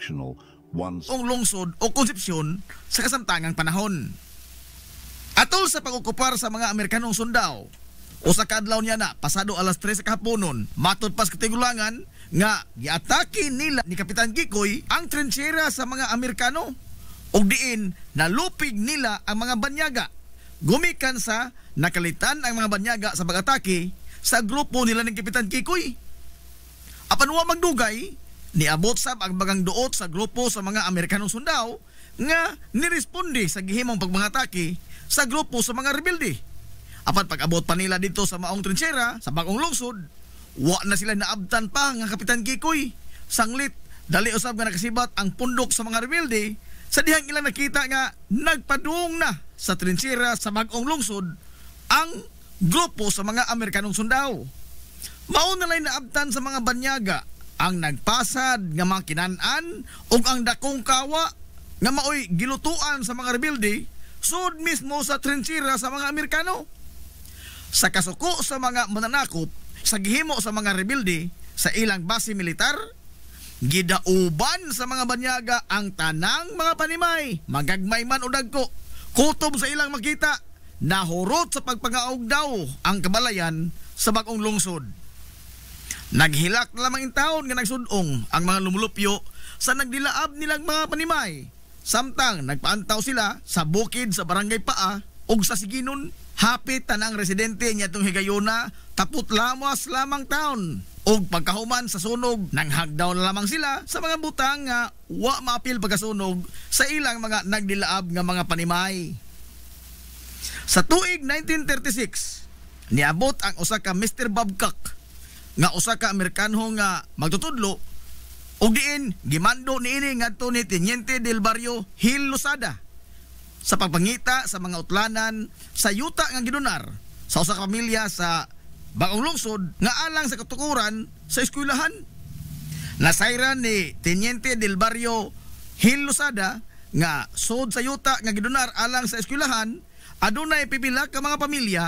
jurisdictional once ong lungsod o konsepsyon sa kasamtangang panahon. Atol sa pag-okupar sa mga Amerikanong sundao, o sa kadlaw niya na pasado alas 3 sa kahaponon, matod pas katigulangan nga giatake nila ni Kapitan Kikoy ang trinchera sa mga Amerikano ug diin nalupig nila ang mga banyaga. Gumikan sa nakalitan ang mga banyaga sa pag-atake sa grupo nila ni Kapitan Kikoy. Apan wa magdugay, niabot sab ang bagang duot sa grupo sa mga Amerikanong sundao nga niresponde sa gihimong pagmangatake sa grupo sa mga rebelde. Apan pag-abot pa nila dito sa maong trinchera sa bagong lungsod, wa na sila naabtan pa nga Kapitan Kikoy. Sanglit, dali usab nga nakasibat ang pundok sa mga rebelde sa dihang ilang nakita nga nagpadung na sa trinchera sa bagong lungsod ang grupo sa mga Amerikanong sundao. Mao na lay naabtan sa mga banyaga ang nagpasad nga mga kinan-an ug ang dakong kawa nga maoy gilutuan sa mga rebelde sud mismo sa trinchera sa mga Amerikano. Sa kasuko sa mga mananakop sa gihimo sa mga rebelde sa ilang base militar, gidauban sa mga banyaga ang tanang mga panimay, magagmay man o dagko, kutob sa ilang makita, nahurot sa pagpangaog daw ang kabalayan sa bagong lungsod. Naghilak na lamang taon nga nagsudong ang mga lumulupyo sa nagdilaab nilang mga panimay, samtang nagpaantaw sila sa bukid sa barangay Paa ug sa Siginon. Hapit tanang residente niya itong higayuna, tapot lamas lamang taon. O pagkahuman sa sunog, nanghagdaw na lamang sila sa mga butang nga wa maapil pagkasunog sa ilang mga nagdilaab nga mga panimay. Sa tuig 1936, niabot ang usa ka Mr. Babcock nga usa ka Amerikano nga magtutudlo ug diin gimando niini ngadto ni Teniente del Barrio Gil Losada sa pagpangita sa mga utlanan sa yuta nga gidonar sa usa ka pamilya sa bagong lungsod nga alang sa katukuran sa eskwelahan. Nasayran ni Teniente del Barrio Gil Losada nga sud sa yuta nga gidonar alang sa eskwelahan, adunay pipila ka mga pamilya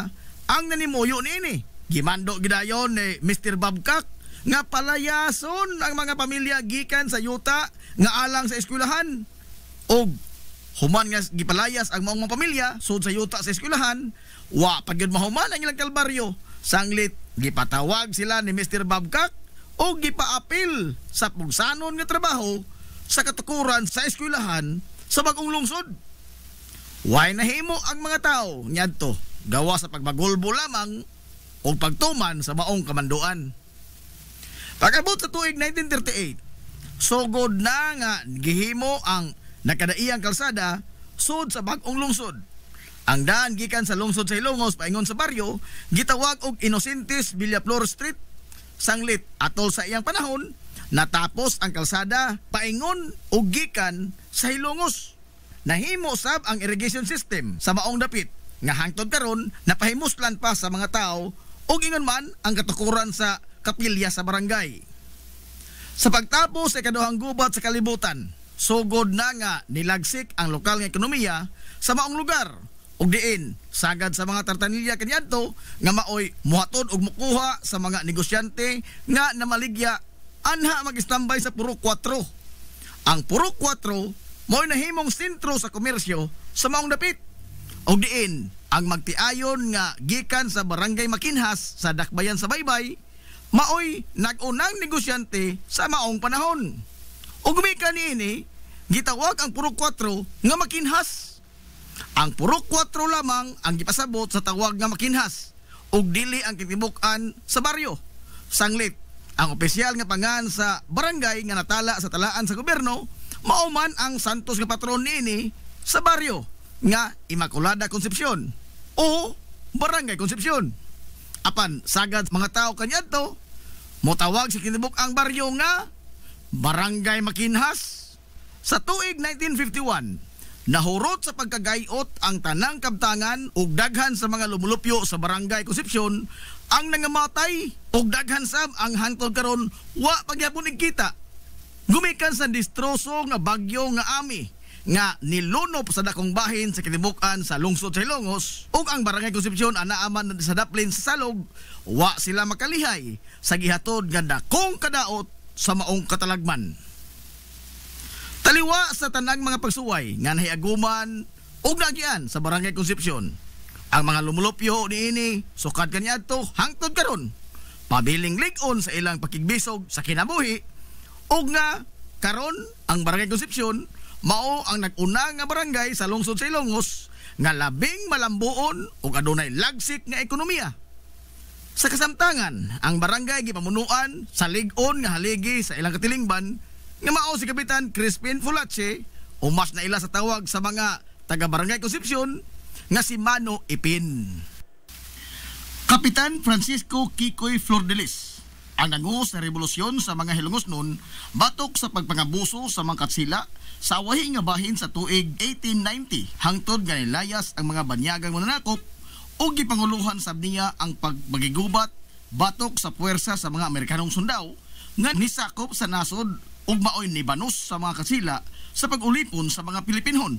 ang nanimuyo niini. Gimando gidayon ni Mr. Babcock nga palayason ang mga pamilya gikan sa yuta nga alang sa eskwelahan. Og human nga gipalayas ang maong mga pamilya sud sa yuta sa eskwelahan, wa pagyud mahuman ang ilang kalbaryo. Sanglit gipatawag sila ni Mr. Babcock o gipaapil sa pugsanon nga trabaho sa katukuran sa eskwelahan sa bagong lungsod. Way nahimo ang mga tao nyadto gawa sa pagbagulbo lamang o pagtuman sa maong kamanduan. Pag-abot sa tuig 1938, sugod na nga gihimo ang nakadaiyang kalsada sud sa bagong lungsod. Ang daan gikan sa lungsod sa Ilongos paingon sa baryo gitawag og Inocentes Villaflor Street. Sanglit atol sa iyang panahon natapos ang kalsada paingon og gikan sa Ilongos. Nahimo sab ang irrigation system sa maong dapit nga hangtod karon napahimuslan pa sa mga tao ug ingon man ang katukuran sa kapilya sa barangay. Sa pagtapos sa ikaduhang gubat sa kalibutan, sugod na nga nilagsik ang lokal nga ekonomiya sa maong lugar ug diin sagad sa mga tartanilya kaniadto nga maoy muhatod og mukuha sa mga negosyante nga namaligya anha mag-standby sa Purok 4. Ang Purok 4 maoy nahimong sentro sa komersyo sa maong dapit ug diin ang magtiayon nga gikan sa barangay Makinhas sa Dakbayan sa Baybay maoy nag-unang negosyante sa maong panahon. Ug gumikan niini gitawag ang Purok 4 nga Makinhas. Ang Purok 4 lamang ang gipasabot sa tawag nga Makinhas ug dili ang kitibukan sa baryo. Sanglit ang opisyal nga pangan sa barangay nga natala sa talaan sa gobyerno mao man ang santos nga patron niini sa baryo nga Immaculada Concepcion o Barangay Concepcion. Apan sagad mga tao kaniadto motawag sa kinitibuk ang baryo nga Barangay Makinhas. Sa tuig 1951 nahurot sa pagkagayot ang tanang kabtangan ug daghan sa mga lumulupyo sa Barangay Concepcion ang nangamatay ug daghan sab ang hangtod karon wa pagyapon igkita. Gumikan sa distroso nga bagyo nga Ami nga nilunop sa dakong bahin sa kitibukan sa lungsod sa Ilongos ug ang Barangay Concepcion anaaman sa daplin sa Salog, wa sila makalihay sa gihatod nga dakong kadaot sa maong katalagman. Taliwa sa tanang mga pagsuway nga nahiaguman ug nagian sa Barangay Concepcion. Ang mga lumulupyo niini sukad kaniadto hangtod karon. Pabiling lig-on sa ilang pakigbisog sa kinabuhi ug nga karon ang Barangay Concepcion mao ang nag-una nga barangay sa lungsod sa Ilongos nga labing malambuon ug adunay lagsik nga ekonomiya. Sa kasamtangan, ang barangay gipamunuan sa lig-on nga haligi sa ilang katilingban nga mao si Kapitan Crispin Fulache o mas na ila sa tawag sa mga taga Barangay Concepcion nga si Mano Ipin. Kapitan Francisco Kikoy Flordelis ang nanguhos sa revolusyon sa mga Hilongos noon batok sa pagpangabuso sa mga katsila sa wahi nga bahin sa tuig 1890 hangtod nga nilayas ang mga banyagang mananakop o gipanguluhan sab niya ang pagbagigubat batok sa puwersa sa mga Amerikanong sundao nga nisakop sa nasod ug maoy nibanos sa mga katsila sa pag-ulipon sa mga Pilipinhon.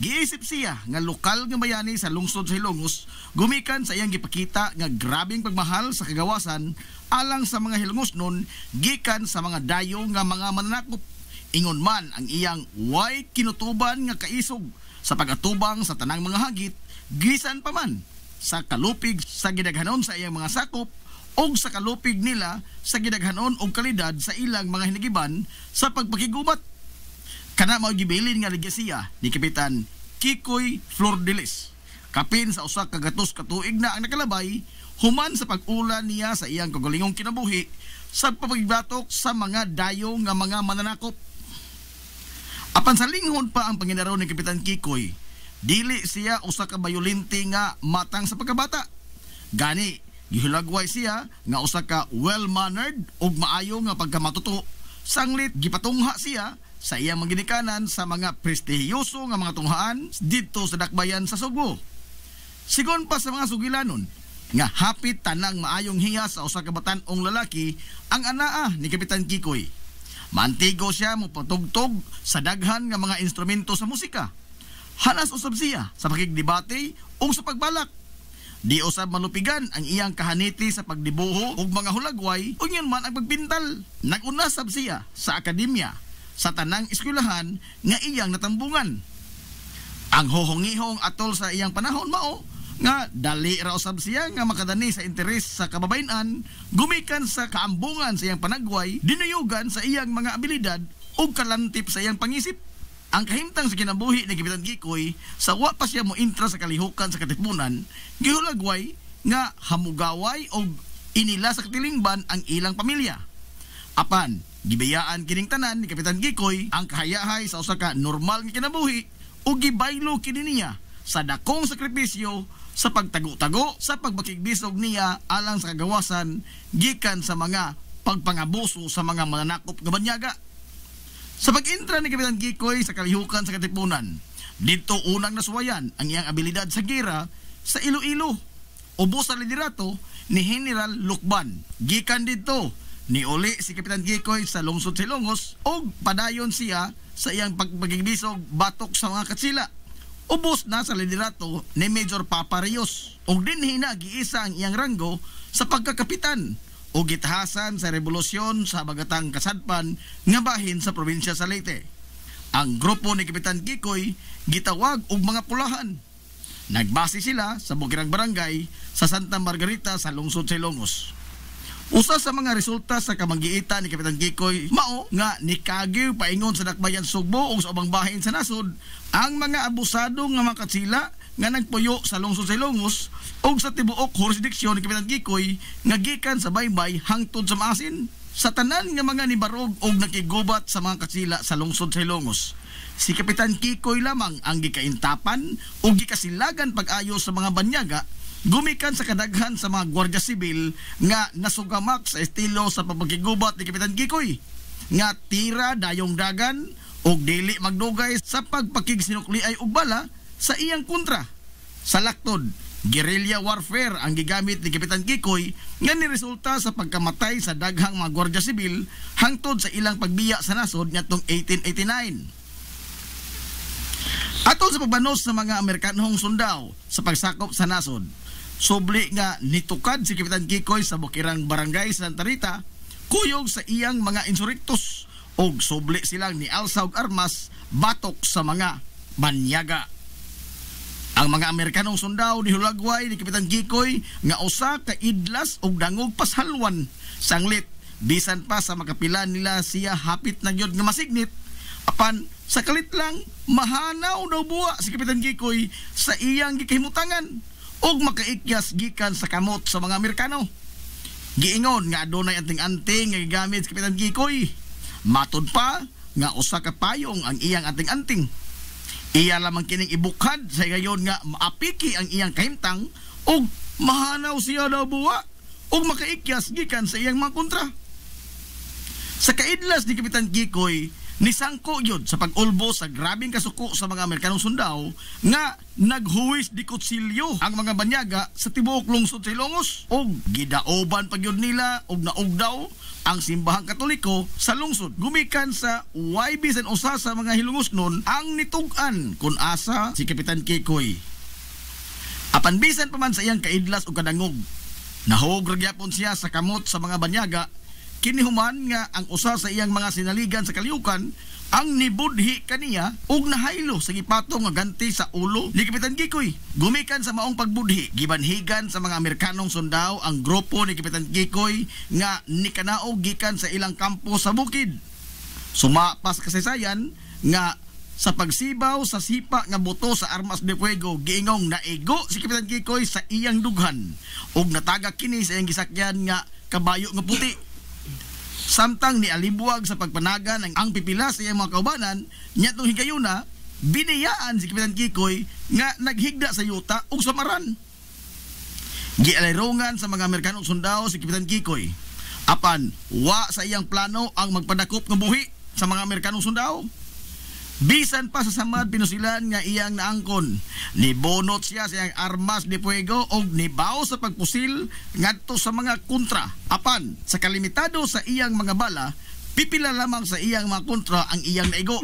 Giisip siya nga lokal nga bayani sa lungsod sa Hilongos gumikan sa iyang gipakita nga grabing pagmahal sa kagawasan alang sa mga Hilongos noon gikan sa mga dayo nga mga mananakop. Ingon man ang iyang way kinutuban nga kaisog sa pagatubang sa tanang mga hagit gisan pa man sa kalupig sa gidaghanon sa iyang mga sakop o sa kalupig nila sa gidaghanon o kalidad sa ilang mga hinigiban sa pagpakigubat. Kana mao gibilin nga legasiya ni Kapitan Kikoy Flordelis. Kapin sa usa ka gatos ka tuig na ang nakalabay human sa pag-ula niya sa iyang kagalingong kinabuhi sa pagbatok sa mga dayo nga mga mananakop. Apan sa linghon pa ang panginaraw ni Kapitan Kikoy, dili siya usa ka bayolente nga matang sa pagkabata. Gani gihulagway siya nga usa ka well-mannered ug maayo nga pagkamatuto. Sanglit gipatungha siya sa iyang maginikanan sa mga prestihiyoso nga mga tunghaan dito sa dakbayan sa Subo. Sigon pa sa mga sugilanon nga hapit tanang maayong hiyas sa usa ka batan-ong lalaki ang anaa ni Kapitan Kikoy. Mantigo siya mo patugtog sa daghan nga mga instrumento sa musika. Hanas usab siya sa pakigdebate o sa pagbalak. Di usab malupigan ang iyang kahaniti sa pagdibuho ug mga hulagway ug yun man ang pagpintal. Nag-unasab siya sa akademya sa tanang eskwelahan nga iyang natambungan. Ang hohongihong atol sa iyang panahon mao nga dali ra usab siya nga makadani sa interes sa kababayen-an gumikan sa kaambungan sa iyang panagway dinuyugan sa iyang mga abilidad ug kalantip sa iyang pangisip. Ang kahimtang sa kinabuhi ni Kapitan Kikoy sa wa pa siya mo intra sa kalihukan sa katipunan gihulagway nga hamugaway og inila sa katilingban ang ilang pamilya. Apan gibayaan kining tanan ni Kapitan Kikoy ang kahayahay sa usa ka normal nga kinabuhi ug gibaylo kini niya sa dakong sakripisyo sa pagtago-tago sa pagbakigbisog niya alang sa kagawasan gikan sa mga pagpangabuso sa mga mananakop nga banyaga. Sa pag-intra ni Kapitan Kikoy sa kalihukan sa katipunan, dito unang nasuwayan ang iyang abilidad sa gira sa Iloilo. Ubos sa liderato ni General Lukban. Gikan dito ni uli si Kapitan Kikoy sa lungsod sa Ilongos o padayon siya sa iyang pagpagigbisog batok sa mga katsila. Ubos na sa liderato ni Major Papa Rios o dinhi na giisa ang iyang ranggo sa pagkakapitan o gitahasan sa revolusyon sa bagatang kasadpan nga bahin sa probinsya sa Leyte. Ang grupo ni Kapitan Kikoy gitawag og mga pulahan. Nagbase sila sa bukirang barangay sa Santa Margarita sa lungsod sa Ilongos. Usa sa mga resulta sa kamanggiita ni Kapitan Kikoy mao nga nikagiw paingon sa dakbayan Sugbo o sa ubang bahin sa nasod ang mga abusado nga mga katsila nga nagpuyo sa lungsod sa Ilongos o sa tibuok jurisdiksyon ni Kapitan Kikoy nga gikan sa baybay hangtod sa maasin. Sa tanan nga mga nibarog o nakigubat sa mga katsila sa lungsod sa Ilongos, si Kapitan Kikoy lamang ang gikaintapan o gikasilagan pag-ayo sa mga banyaga gumikan sa kadaghan sa mga Gwardiya Sibil nga nasugamak sa estilo sa pagpagigubat ni Kapitan Kikoy nga tira dayong dagan o dili magdugay sa pagpakigsinukliay og bala sa iyang kontra. Sa laktod, guerrilla warfare ang gigamit ni Kapitan Kikoy nga niresulta sa pagkamatay sa daghang mga Gwardiya Sibil hangtod sa ilang pagbiya sa nasod ngadtong 1889. Atol sa pagbanos sa mga Amerikanong sundao sa pagsakop sa nasod, subli nga nitukad si Kapitan Kikoy sa bukirang barangay sa Santa Rita, kuyog sa iyang mga insurrektos og subli silang ni alsa og armas batok sa mga banyaga. Ang mga Amerikanong sundao ni hulagway ni Kapitan Kikoy nga usa ka idlas og dangog pashalwan sanglit bisan pa sa makapila nila siya hapit na gyud nga masignit apan sa kalit lang mahanaw daw buwa si Kapitan Kikoy sa iyang gikahimutangan og makaikyas gikan sa kamot sa mga Amerikano. Giingon nga adunay anting-anting nga gigamit si Kapitan Kikoy. Matud pa nga usa ka payong ang iyang anting-anting. Iya lamang kining ibukhad sa gayon nga maapiki ang iyang kahimtang ug mahanaw siya daw buwa ug makaikyas gikan sa iyang mga kontra. Sa kaidlas ni Kapitan Kikoy nisangko yun sa pag-ulbo sa grabing kasuko sa mga Amerikanong sundao nga naghuwis di kutsilyo ang mga banyaga sa tibuok lungsod sa Ilongos ug gidaoban pa gyud nila og naugdaw ang simbahang Katoliko sa lungsod. Gumikan sa YB san usa sa mga hilungosnon ang nitug-an kun asa si Kapitan Kikoy. Apan bisan pa man sa iyang kaidlas o kadangog, nahog ragyapon siya sa kamot sa mga banyaga. Kinihuman nga ang usa sa iyang mga sinaligan sa kaliukan ang nibudhi kaniya og nahaylo sa gipatong nga ganti sa ulo ni Kapitan Kikoy. Gumikan sa maong pagbudhi, gibanhigan sa mga Amerikanong sundao ang grupo ni Kapitan Kikoy nga nikanaog gikan sa ilang kampo sa bukid. Sumapas kasaysayan nga sa pagsibaw sa sipa nga buto sa armas de fuego, giingong naigo si Kapitan Kikoy sa iyang dughan ug natagak kini sa iyang gisakyan nga kabayo nga puti. Samtang ni alibuag sa pagpanagan ang pipila sa iyang mga kaubanan, nyatong higayuna, biniyaan si Kapitan Kikoy nga naghigda sa yuta ug samaran. Gialayrongan sa mga Amerikanong sundao si Kapitan Kikoy. Apan, wa sa iyang plano ang magpadakop ng buhi sa mga Amerikanong sundao. Bisan pa sa samad pinusilan nga iyang naangkon, nibonot siya sa iyang armas de fuego og nibaw sa pagpusil ngadto sa mga kontra. Apan sa kalimitado sa iyang mga bala, pipila lamang sa iyang mga kontra ang iyang naigo.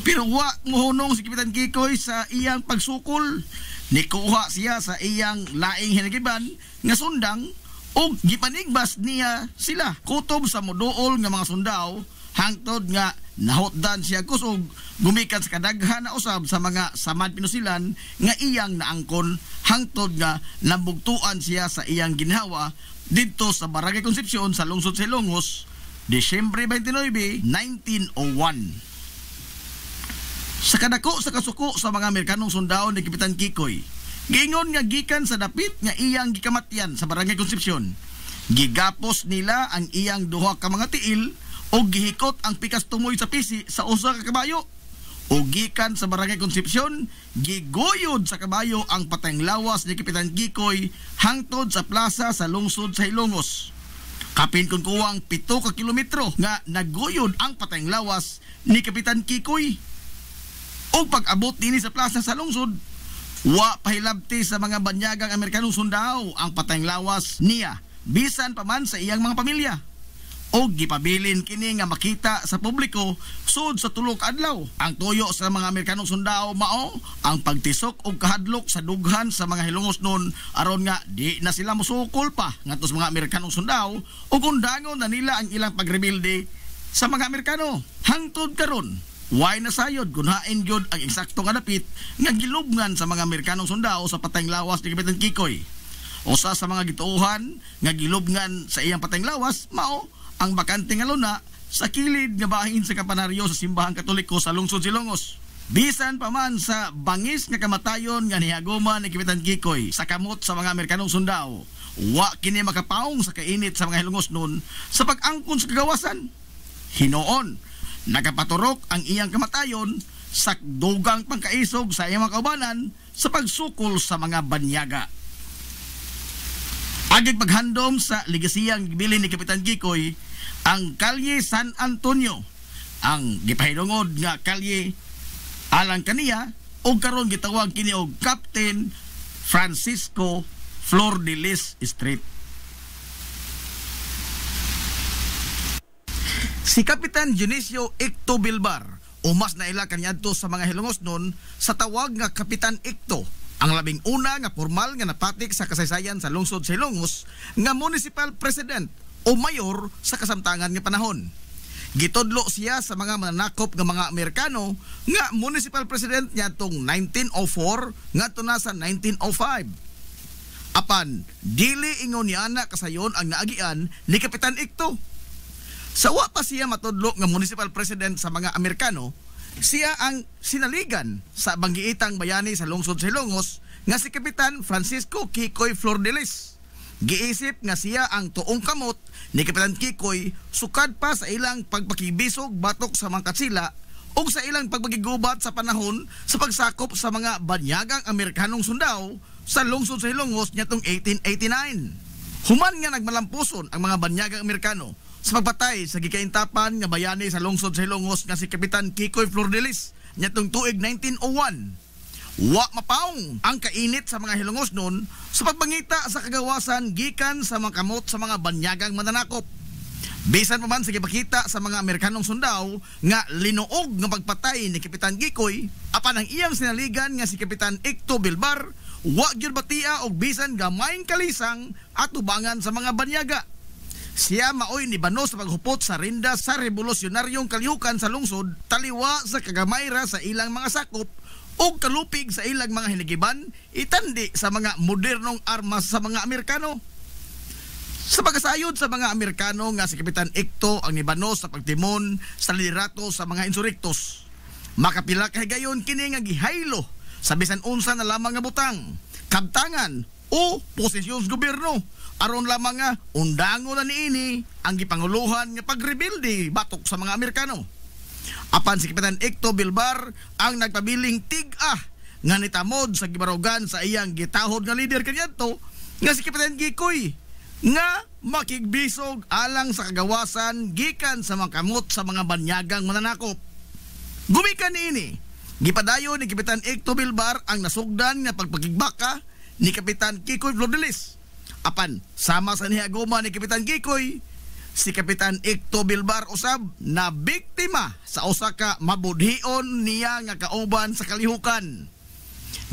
Pero wa mohunong si Kapitan Kikoy sa iyang pagsukol. Nikuha siya sa iyang laing hinagiban nga sundang og gipanigbas niya sila kutob sa moduol nga mga sundao hangtod nga nahotdan siya kusog gumikan sa kadaghan na usab sa mga samad pinusilan nga iyang naangkon hangtod nga nabugtuan siya sa iyang ginhawa didto sa Barangay Concepcion sa lungsod sa Ilongos Disyembre 29, 1901. Sa kadako sa kasuko sa mga Amerikanong sundao ni Kapitan Kikoy, giingon nga gikan sa dapit nga iyang gikamatyan sa Barangay Concepcion, gigapos nila ang iyang duha ka mga tiil o gihikot ang pikas tumoy sa pisi sa usa ka kabayo. O gikan sa Barangay Concepcion, giguyod sa kabayo ang patayng lawas ni Kapitan Kikoy hangtod sa plaza sa lungsod sa Ilongos. Kapin kun kuwang 7 ka kilometro nga naguyod ang patayng lawas ni Kapitan Kikoy. O pag-abot dinhi sa plaza sa lungsod, wa pahilabti sa mga banyagang Amerikanong sundao ang patayng lawas niya bisan pa man sa iyang mga pamilya. O gipabilin kini nga makita sa publiko sud sa tulok adlaw. Ang tuyo sa mga Amerikanong sundao mao ang pagtisok og kahadlok sa dughan sa mga hilungos nun aron nga di na sila musukol pa ngadto sa mga Amerikanong sundao ug undangon na nila ang ilang pagrebelde sa mga Amerikano. Hangtod karon way nasayod kung hain gyud ang eksakto nga dapit nga gilubngan sa mga Amerikanong sundao sa patayng lawas ni Kapitan Kikoy. Usa sa mga gituohan nga gilubngan sa iyang patayng lawas mao ang bakante nga luna sa kilid nga bahin sa kampanaryo sa simbahang Katoliko sa lungsod Ilongos. Bisan pa man sa bangis nga kamatayon nga nihaguman ni Kapitan Kikoy sa kamot sa mga Amerikanong sundao, wa kini makapaong sa kainit sa mga hilungos nun sa pag-angkon sa kagawasan. Hinoon, nagapaturok ang iyang kamatayon sa dugang pangkaisog sa iyang mga kaubanan sa pagsukol sa mga banyaga. Agig paghandom sa legasiyang gibilin ni Kapitan Kikoy ang Kalye San Antonio, ang gipahidungod nga kalye alang kaniya o karon gitawag kini og Captain Francisco Flor de Lis Street. Si Kapitan Dionisio Icto Bilbar o mas naila kaniadto sa mga hilungos nun sa tawag nga Kapitan Icto, ang labing una nga formal nga napatik sa kasaysayan sa lungsod sa Ilongos nga municipal president o mayor sa kasamtangan nga panahon. Gitudlo siya sa mga mananakop nga mga Amerikano nga municipal president niya tong 1904 ngadto na sa 1905. Apan dili ingon niya na kasayon ang naagian ni Kapitan Ikto. Sawa pa siya matudlo nga municipal president sa mga Amerikano, siya ang sinaligan sa banggiitang bayani sa lungsod sa Ilongos nga si Kapitan Francisco Kikoy Flordelis. Giisip nga siya ang tuong kamot ni Kapitan Kikoy sukad pa sa ilang pagpakibisog batok sa mga katsila o sa ilang pagpagigubat sa panahon sa pagsakop sa mga banyagang Amerikanong sundao sa lungsod sa Ilongos nitong 1889. Human nga nagmalampuson ang mga banyagang Amerikano sa pagpatay sa gikaintapan nga bayani sa lungsod sa Ilongos nga si Kapitan Kikoy Flordelis nitong tuig 1901. Wa mapaong ang kainit sa mga Hilongos noon sa pagbangita sa kagawasan gikan sa mga kamot sa mga banyagang mananakop. Bisan pa man sa gipakita sa mga Amerikanong sundao nga linuog nga pagpatay ni Kapitan Kikoy, apan ang iyang sinaligan nga si Kapitan Ikto Bilbar, wa gyud batia og bisan gamayng kalisang at tubangan sa mga banyaga. Siya maoy ni bano sa paghupot sa rinda sa revolusyonaryong kalihukan sa lungsod, taliwa sa kagamayra sa ilang mga sakop o kalupig sa ilang mga hinigiban, itandi sa mga modernong armas sa mga Amerikano. Sa pagkasayod sa mga Amerikano nga si Kapitan Ikto ang nibano sa pagtimon sa liderato sa mga insurrektos. Makapila kay gayon kini nga gihaylo sa bisan unsa na lamang nga butang, kabtangan o posisyon sa gobyerno. Aron lamang nga undangon na niini ang gipanguluhan nga pagrebilde batok sa mga Amerikano. Apan si Kapitan Ikto Bilbar ang nagpabiling tig-ah nga nitamod sa gibarugan sa iyang gitahod nga leader kanyanto nga si Kapitan Kikoy nga makigbisog alang sa kagawasan gikan sa mga kamot sa mga banyagang mananakop. Gumikan niini, gipadayon ni Kapitan Ikto Bilbar ang nasugdan nga pagpakigbaka ni Kapitan Kikoy Flordelis. Apan sama sa nihaguma ni Kapitan Kikoy, si Kapitan Ikto Bilbar usab na biktima sa usa ka mabudhion niya nga kauban sa kalihukan.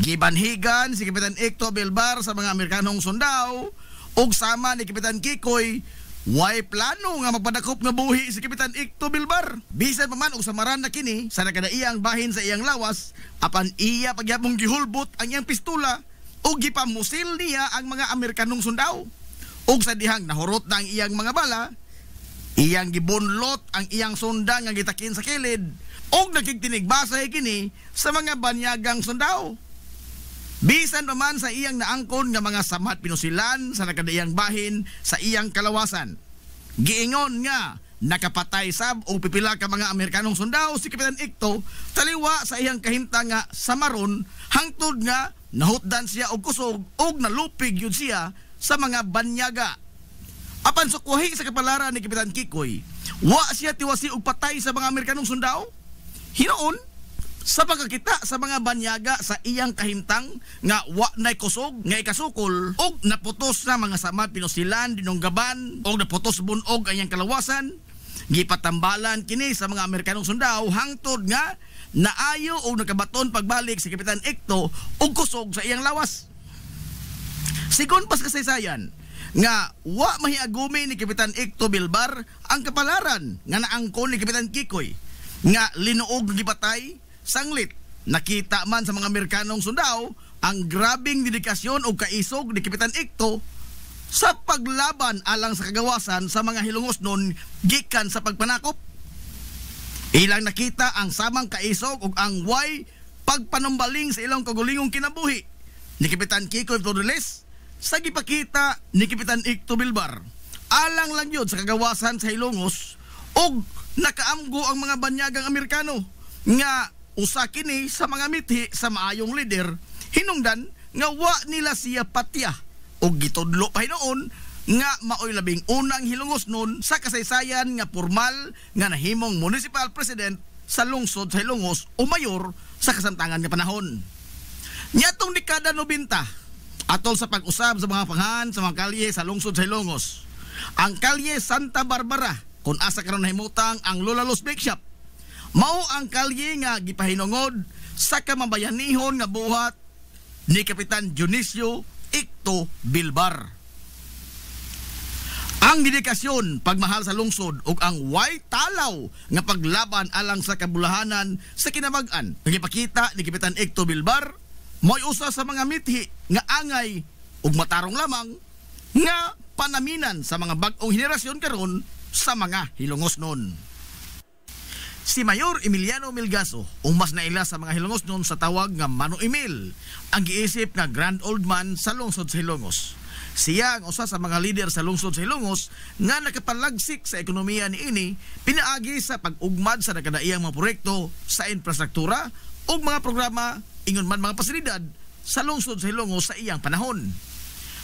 Gibanhigan si Kapitan Ikto Bilbar sa mga Amerikanong sundao ug sama ni Kapitan Kikoy, way plano nga magpadakop nga buhi si Kapitan Ikto Bilbar. Bisan pa man og samaran na kini sa nakadaiyang bahin sa iyang lawas, apan iya pagyapong gihulbot ang iyang pistola o gipamusil niya ang mga Amerikanong sundao. Og sa dihang nahurot na ang iyang mga bala, iyang gibunlot ang iyang sunda nga gitakin sa kilid og nakigtinigbasay kini sa mga banyagang sundao. Bisan pa man sa iyang naangkon nga mga samat pinusilan sa nakadaiyang bahin sa iyang kalawasan. Giingon nga nakapatay sab o pipila ka mga Amerikanong sundao si Kapitan Ikto taliwa sa iyang kahimtang nga samaron hangtod nga nahutdan siya og kusog og nalupig yun siya sa mga banyaga. Apan sukwahi sa kapalaran ni Kapitan Kikoy, wa siya tiwasi og patay sa mga Amerikanong sundao. Hinoon sa pagkakita sa mga banyaga sa iyang kahimtang nga wa nay kusog nga ikasukol og naputos na mga samat pinusilan dinunggaban og naputos bunog ang iyang kalawasan, gipatambalan kini sa mga Amerikanong sundao hangtod nga naayo o nakabaton pagbalik si Kapitan Ikto og kusog sa iyang lawas. Sigon pas kasaysayan nga wa mahiagumi ni Kapitan Ikto Bilbar ang kapalaran nga naangkon ni Kapitan Kikoy nga linuog gipatay sanglit. Nakita man sa mga Amerikanong sundao ang grabing dedikasyon o kaisog ni Kapitan Ikto sa paglaban alang sa kagawasan sa mga Hilongos noon gikan sa pagpanakop. Ilang nakita ang samang kaisog ug ang way pagpanumbaling sa ilang kagulingong kinabuhi ni Kapitan Kikoy Flordelis sa gipakita ni Kapitan Ikto Bilbar. Alang lang yun sa kagawasan sa Hilongos ug nakaamgo ang mga banyagang Amerikano nga usa kini sa mga mithi sa maayong leader, hinungdan nga wa nila siya patya ug gitudlo pa hinoon nga maoy labing unang Hilongos nun sa kasaysayan nga formal nga nahimong municipal president sa lungsod sa Hilongos o mayor sa kasamtangan nga panahon. Nyatong dekada 90 atol sa pag-usab sa mga panghan sa mga kalye sa lungsod sa Hilongos, ang kalye Santa Barbara kung asa karon nahimutang ang Lola Luz Bake Shop mao ang kalye nga gipahinungod sa kamabayanihon nga buhat ni Kapitan Dionisio Ikto Bilbar. Ang dedikasyon, pagmahal sa lungsod ug ang way talaw nga paglaban alang sa kabulahanan sa kinabag-an nagipakita ni Kapitan Hector Bilbar mo'y usa sa mga mithi nga angay ug matarong lamang nga panaminan sa mga bag-ong henerasyon karon sa mga hilongosnon. Si Mayor Emiliano Melgaso, mas naila sa mga hilongosnon sa tawag nga Mano Emil, ang giisip nga grand old man sa lungsod sa Hilongos. Siya ang usa sa mga leader sa lungsod sa Hilongos nga nakapalagsik sa ekonomiya niini pinaagi sa pag-ugmad sa nakadaiyang mga proyekto sa infrastruktura ug mga programa ingon man mga pasilidad sa lungsod sa Hilongos sa iyang panahon.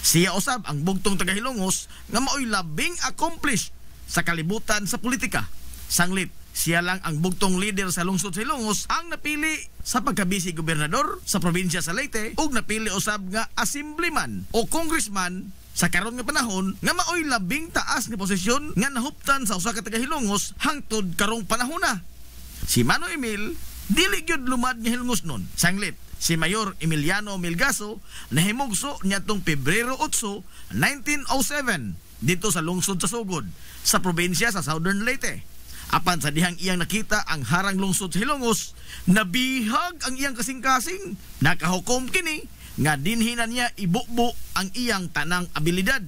Siya usab ang bugtong taga Hilongos nga mao'y labing accomplished sa kalibutan sa politika. Sanglit, siya lang ang bugtong leader sa lungsod sa Hilongos ang napili sa pagkabisi gobernador sa probinsya sa Leyte ug napili usab nga assemblyman o congressman sa karon nga panahon nga mao'y labing taas nga posisyon nga nahuptan sa usa ka taga Hilongos hangtod karong panahona. Si Mano Emil dili gyud lumad nga Hilongosnon. Sanglit, si Mayor Emiliano Melgaso nahimugso niadtong Pebrero 8, 1907 dito sa lungsod sa Sugod sa probinsya sa Southern Leyte. Apan sa dihang iyang nakita ang harang lungsod sa Hilongos, nabihag ang iyang kasing-kasing. Nakahukom kini nga dinhinan niya ibukbo ang iyang tanang abilidad.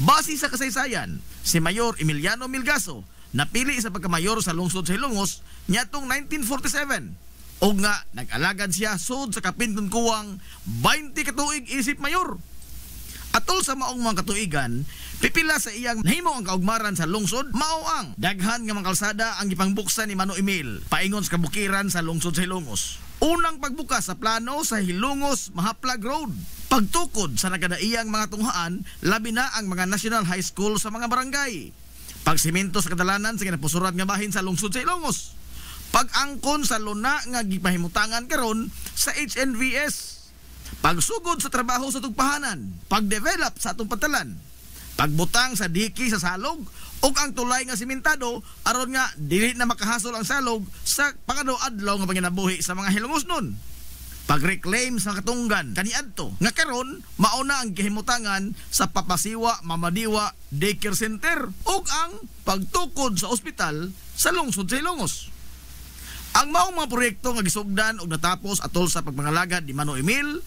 Base sa kasaysayan, si Mayor Emiliano Melgaso napili sa pagkamayor sa lungsod sa Hilongos niadtong 1947 o nga nag-alagad siya sud sa kapinton kuwang 20 katuig isip mayor. Atol sa maong mga katuigan, pipila sa iyang nahimo ang kaugmaran sa lungsod, mao ang daghan nga mga kalsada ang gipangbuksan ni Mano Emil paingon sa kabukiran sa lungsod sa Hilongos. Unang pagbukas sa plano sa Hilongos Mahaplag Road, pagtukod sa nagkadaiyang mga tunghaan, labi na ang mga National High School sa mga barangay, pagsimento sa kadalanan sa kinapusurat nga bahin sa lungsod sa Hilongos, pag-angkon sa luna nga gipahimutangan karon sa HNVS, pagsugod sa trabaho sa tugpahanan, pag-develop sa atong patalan, pagbutang sa diki sa salog ug ang tulay nga simentado aron nga dili na makahasol ang salog sa pangado-adlaw nga panginabuhi sa mga Hilongosnon, pag-reclaim sa katunggan kaniadto nga karon mauna ang gihimutangan sa Papasiwa Mamadiwa Daycare Center ug ang pagtukod sa ospital sa lungsod sa Hilongos. Ang maong mga proyekto nga gisugdan ug natapos atol sa pagpangalagad ni Mano Emil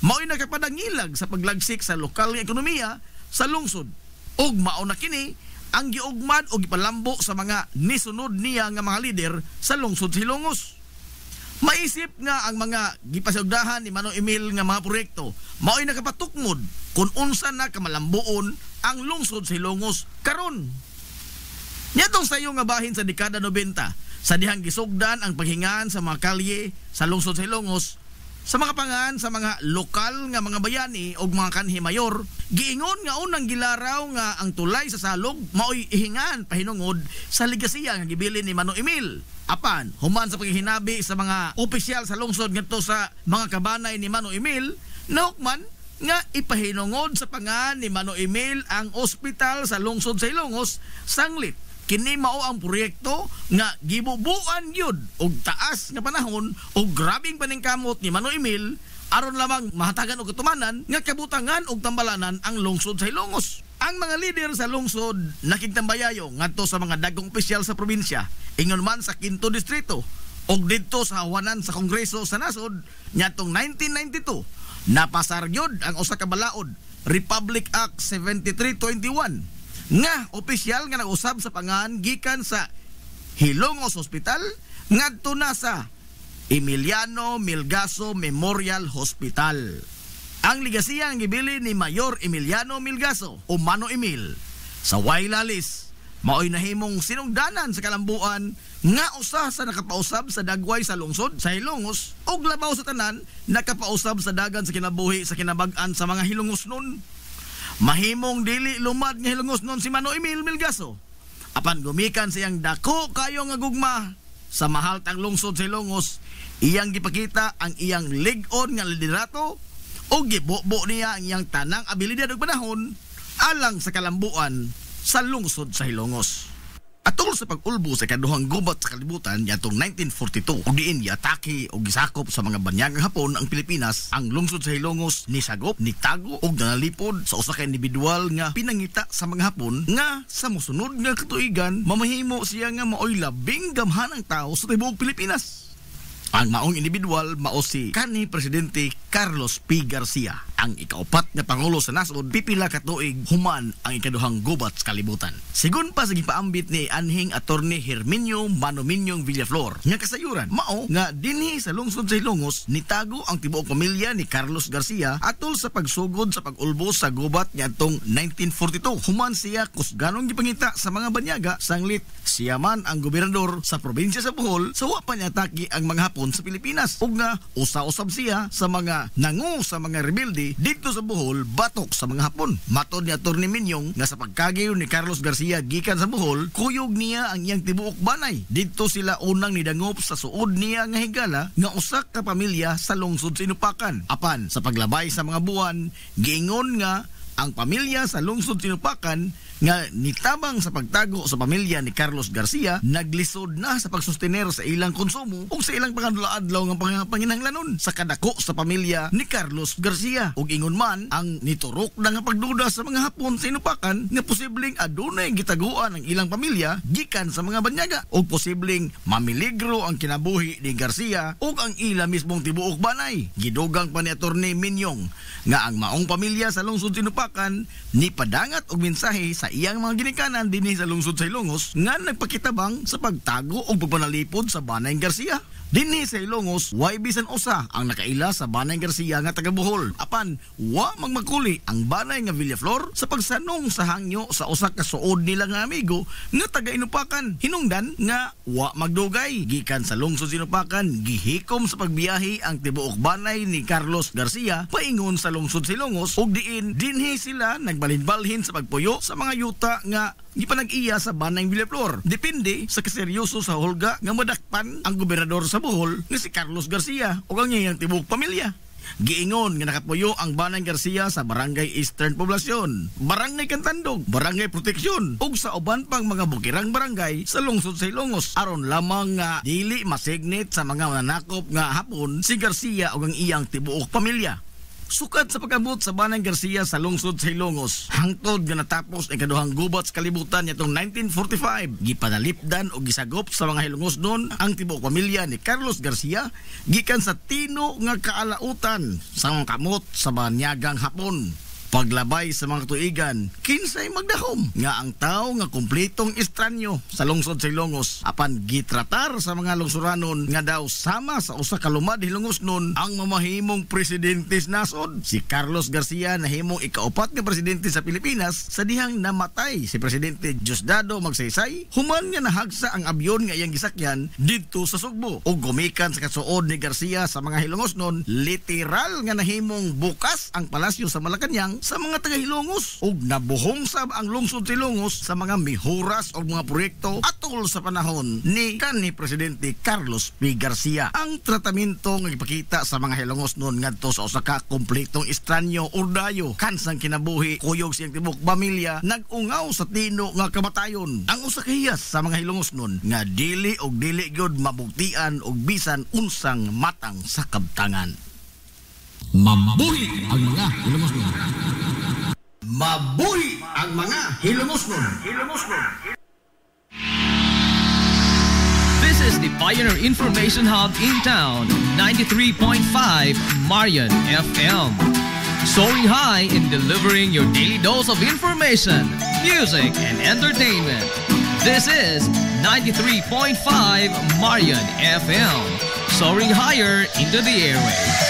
mao'y nakapadangilag sa paglagsik sa lokal nga ekonomiya sa lungsod ug mao na kini ang giugmad o gipalambo sa mga nisunod niya nga mga lider sa lungsod sa Hilongos. Maisip nga ang mga gipasugdahan ni Mano Emil nga mga proyekto mao'y nakapatukmod kung unsa na kamalambuon ang lungsod sa Hilongos karon. Nyatong sayo nga bahin sa dekada 90 sa dihang gisugdan ang paghingan sa mga kalye sa lungsod sa Hilongos sa mga pangan sa mga lokal nga mga bayani o mga kanhi mayor, giingon nga unang gilaraw nga ang tulay sa salog mao'y ihingan pahinungod sa ligasiya nga gibilin ni Mano Emil. Apan, human sa paghihinabi sa mga opisyal sa lungsod ngadto sa mga kabanay ni Mano Emil, nahukman nga ipahinungod sa pangan ni Mano Emil ang ospital sa lungsod sa Hilongos. Sanglit kini mao ang proyekto nga gibubuan gyud og taas nga panahon og grabing paningkamot ni Mano Emil aron lamang mahatagan og katumanan nga kabutangan og tambalanan ang lungsod sa Hilongos. Ang mga lider sa lungsod nakigtambayayo ngadto sa mga dagkong opisyal sa probinsya, ingon man sa 5th distrito og didto sa hawanan sa Kongreso sa nasod niadtong 1992. Napasar gyud ang usa ka balaod, Republic Act 7321, nga opisyal nga nag-usab sa pangan gikan sa Hilongos Hospital ngadto na sa Emiliano Melgaso Memorial Hospital. Ang ligasiya ang gibili ni Mayor Emiliano Melgaso o Mano Emil sa Wailalis mao'y nahimong sinungdanan sa kalambuan nga usa sa nakapausab sa dagway sa lungsod sa Hilongos ug labaw sa tanan nakapausab sa dagan sa kinabuhi sa kinabag-an sa mga Hilongosnon. Mahimong dili lumad nga Hilongosnon si Mano Emil Melgaso. Apan gumikan siyang dako kayo nga gugma sa mahaltang lungsod sa Hilongos, iyang gipakita ang iyang lig-on nga liderato o gibubo niya ang iyang tanang abilidad ug panahon alang sa kalambuan sa lungsod sa Hilongos. Atol sa pag-ulbo sa ikaduhang gubat sa kalibutan yatong 1942, ug diin giatake o gisakop sa mga banyagang Hapon ang Pilipinas, ang lungsod sa Hilongos ni sagop, ni tago ug nanalipod sa usa ka individual nga pinangita sa mga Hapon nga sa mosunod nga katuigan mamahimo siya nga maoy labing gamhanang tao sa tibuok Pilipinas. Ang maong individual mao si kanhi Presidente Carlos P. Garcia, ang ikaupat nga pangulo sa nasod pipila ka tuig human ang ikaduhang gubat sa kalibutan. Sigun pa sa gipaambit ni anhing Attorney Herminio Manominyong Villaflor nga kasayuran mao nga dinhi sa lungsod sa Hilongos nitago ang tibuok pamilya ni Carlos Garcia atol sa pagsugod sa pag-ulbo sa gubat niadtong 1942. Human siya kusganong gipangita sa mga banyaga sanglit siya man ang gobernador sa probinsya sa Bohol sa wa pa niatake ang mga Hapon sa Pilipinas ug nga usa-usab siya sa mga nangu sa mga rebelde dito sa Bohol batok sa mga Hapon. Matod ni Atty. Minyong nga sa pagkagiyo ni Carlos Garcia gikan sa Bohol, kuyog niya ang iyang tibuok banay. Dito sila unang nidangop sa suod niya nga higala nga usa ka pamilya sa lungsod sa Inupakan. Apan sa paglabay sa mga buwan, giingon nga ang pamilya sa lungsod Sinupakan nga nitabang sa pagtago sa pamilya ni Carlos Garcia naglisod na sa pagsustener sa ilang konsumo o sa ilang pangadula-adlaw nga panginahanglanon sa kadako sa pamilya ni Carlos Garcia. Ug ingon man ang niturok na nga pagduda sa mga Hapon sa Inupakan nga posibleng adunay gitaguan ang ilang pamilya gikan sa mga banyaga ug posibleng mamiligro ang kinabuhi ni Garcia ug ang ila mismong tibuok banay. Gidugang pa ni Atty. Minyong nga ang maong pamilya sa lungsod Sinupakan ni padangat og mensahe sa iyang mga ginikanan dinhi sa lungsod sa Hilongos nga nagpakitabang sa pagtago o pagpanalipod sa Banay Garcia. Dinhi sa Hilongos, way bisan usa ang nakaila sa Banay Garcia nga taga Bohol. Apan, wa magmakuli ang Banay nga Villaflor sa pagsanong sa hangyo sa usa ka suod nila nga amigo nga taga Inupakan. Hinungdan nga wa magdugay gikan sa lungsod Inupakan, gihikom sa pagbiyahe ang tibuok Banay ni Carlos Garcia paingon sa lungsod sa Hilongos ug diin dinhi sila nagbalhin-balhin sa pagpuyo sa mga yuta nga gipanag-iya sa Banay Villaflor. Depende sa kaseryoso sa hulga nga madakpan ang gobernador sa Bohol nga si Carlos Garcia o ang iyang tibuok pamilya. Giingon nga nakapuyo ang Banay Garcia sa Barangay Eastern Poblacion, Barangay Cantandog, Barangay Proteksyon ug sa uban pang mga bukirang barangay sa lungsod sa Hilongos aron lamang nga dili masignit sa mga nanakop nga Hapon si Garcia ug ang iyang tibuok pamilya. Sukat sa pag-abot sa Banay Garcia sa lungsod sa Hilongos, hangtod nga natapos ang ikaduhang gubat sa kalibutan nitong 1945, gipanalipdan o gisagop sa mga Hilongos noon ang tibuok pamilya ni Carlos Garcia gikan sa tino nga kaalautan sa mga kamot sa banyagang Hapon. Paglabay sa mga tuigan, kinsay magdahom nga ang tao nga kumpletong estranyo sa lungsod sa Hilongos. Apan gitratar sa mga lungsuranon nga daw sama sa usa ka lumad Hilongos nun ang mamahimong presidente sa nasod. Si Carlos Garcia nahimong ikaupat nga presidente sa Pilipinas sa dihang namatay si Presidente Diosdado Magsaysay human nga nahagsa ang abyon nga iyang gisakyan didto sa Sugbo. Ug gumikan sa kasuod ni Garcia sa mga Hilongos nun, literal nga nahimong bukas ang palasyo sa Malacañang sa mga taga Hilongos ug nabuhong sab ang lungsod sa Hilongos sa mga mihuras o mga proyekto atol sa panahon ni kanhi Presidente Carlos P. Garcia. Ang tratamento nga ipakita sa mga Hilongos noon ngadto sa usa ka kompletong estranyo urdayo kansang kinabuhi kuyog siyang tibok pamilya nag-ungaw sa tino nga kamatayon. Ang usa ka hiyas sa mga Hilongos noon nga dili gyud mabugtian og bisan unsang matang sa kabtangan. Mabuhi ang mga Hilongos nun. Mabuhi ang mga Hilongos nun. This is the Pioneer Information Hub in town, 93.5 Marian FM. Soaring high in delivering your daily dose of information, music, and entertainment. This is 93.5 Marian FM. Soaring higher into the airwaves.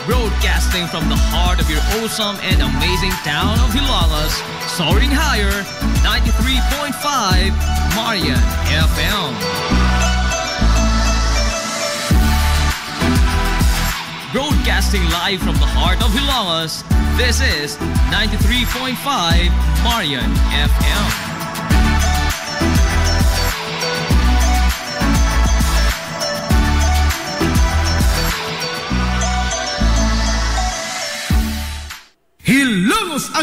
Broadcasting from the heart of your awesome and amazing town of Hilangas, soaring higher, 93.5 Marian FM. Broadcasting live from the heart of Hilangas, this is 93.5 Marian FM.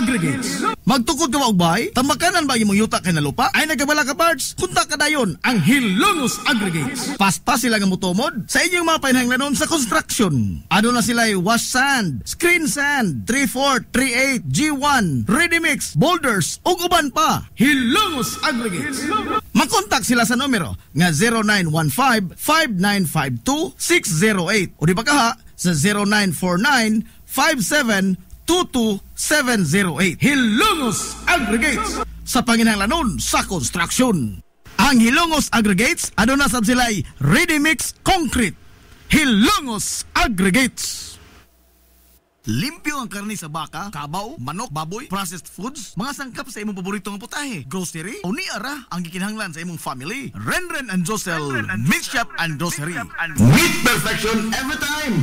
Aggregates. Magtukod ka ba og bahay? Tamakanan ba imong yuta kay na lupa? Ay nagkabala ka parts? Kunta ka dayon ang Hilongos Aggregates. Pasta sila nga motomod sa inyong mga painahanglanon sa construction. Ano na sila wash sand, screen sand, 3/4, 3/8, G1, ready mix, boulders ug uban pa. Hilongos Aggregates. Makontak sila sa numero nga 0915-5952-608 o di ba kaha sa 0949-5722-708. Hilongos Aggregates sa panginahanglanon sa construction. Ang Hilongos Aggregates aduna sab sila'y ready mix concrete. Hilongos Aggregates. Limpyo ang karne sa baka, kabaw, manok, baboy, processed foods, mga sangkap sa imong paboritong putahe, grocery, o ni ara ang gikinahanglan sa imong family. Renren and Josel Meat Shop and Grocery. Meat perfection every time.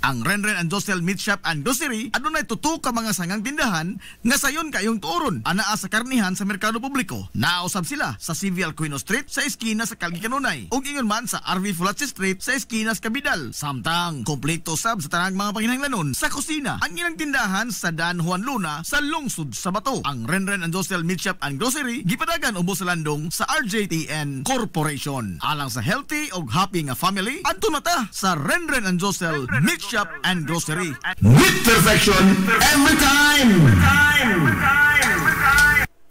Ang Renren and Josel Meat Shop and Grocery adunay tutok ka mga sangang tindahan nga sayon kayong tuoron anaa sa karnihan sa merkado publiko. Nausab sila sa CV Alcuino Street sa eskina sa Calgary Kanunay ug ingon man sa RV Fulache Street sa eskina sa Cabidal. Samtang kompleto sab sa tanang mga panginahanglanon sa kusina ang ilang tindahan sa Dan Juan Luna sa lungsod sa Bato. Ang Renren and Josel Meat Shop and Grocery gipadagan ubos sa landong sa RJTN Corporation. Alang sa healthy ug happy nga family adto na ta sa Renren and Josel Meat Shop and Grocery. Meat perfection every time.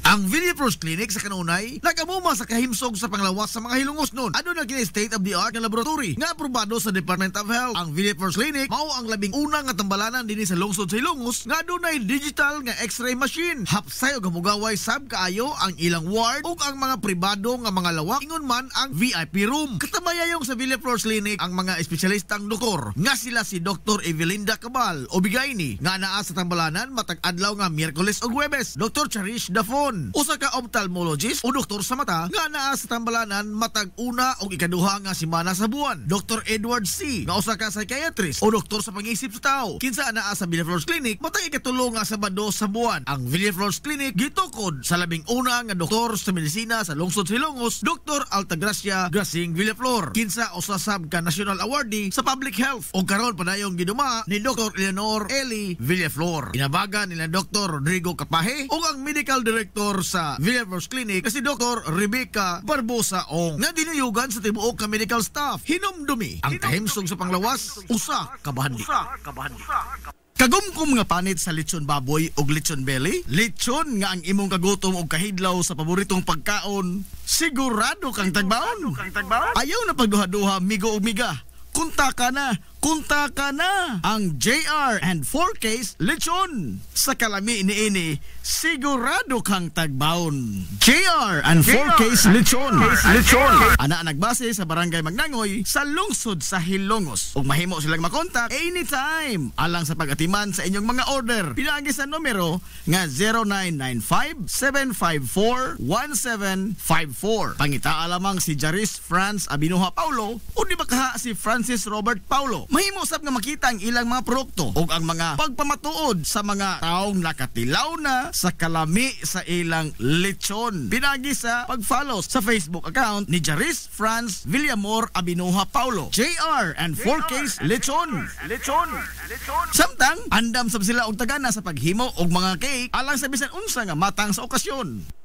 Ang Villaflores Clinic sa Kanunay nagamuma sa kahimsog sa panglawas sa mga hilongos nun. Ano na kini state-of-the-art na laboratory nga aprobado sa Department of Health. Ang Villaflores Clinic mao ang labing una nga tambalanan dinhi sa lungsod sa Hilongos nga adunay digital nga X-ray machine. Hapsay og hamugaway sab kaayo ang ilang ward ug ang mga pribado nga mga lawak ingon man ang VIP room. Katabayayong sa Villaflores Clinic ang mga espesyalistang doktor nga sila si Dr. Evelinda Cabal o Bigayni nga naa sa tambalanan matag adlaw nga Miyerkules ug Huwebes. Dr. Charish Dafon usa ka ophthalmologist o doktor sa mata nga naa sa tambalanan matag una o ikaduha nga semana sa buwan. Dr. Edward C. nga usa ka psychiatrist o doktor sa pag-iisip sa tao kinsa naa sa Villaflores Clinic matag ikatulo nga Sabado sa buwan. Ang Villaflores Clinic gitukod sa labing una nga doktor sa medisina sa lungsod sa Hilongos, Dr. Altagracia Grasing Villaflor kinsa usa sab ka national awardee sa public health o karon padayong giduma ni Dr. Eleanor Eli Villaflor. Inabagan nila Dr. Rodrigo Capaje ug ang medical director sa Villaflores Clinic kasi Dr. Rebecca Barbosa Ong nga dinuyugan sa tibuok ka medical staff. Hinumdumi ang kahimsog sa panglawas usa ka bahandi. Kagumkum nga panit sa lechon baboy o lechon belly, lechon nga ang imong kagutom o kahidlaw sa paboritong pagkaon, sigurado kang tagbaon. Ayaw na pagduha-duha migo o miga. Kunta ka na ang JR and 4Ks lechon. Sa kalami ini sigurado kang tagbaon. JR and 4Ks lechon. Ana nagbase sa Barangay Magnangoy sa lungsod sa Hilongos. Ug mahimo silang makontak anytime alang sa pag-atiman sa inyong mga order. Pinaagi sa numero nga 0995-754-1754. Pangitaa lamang si Jaris Franz Abinuha Paulo o di ba kaha si Francis Robert Paulo. Mahimo sab nga makita ang ilang mga produkto o ang mga pagpamatuod sa mga taong nakatilaw na sa kalami sa ilang lechon. Pinagi sa pag-follow sa Facebook account ni Jaris Franz Villamor Abinuha Paulo. JR and 4Ks lechon. Samtang andam sab sila og tagana sa paghimo og mga cake alang sa bisan unsa nga matang sa okasyon.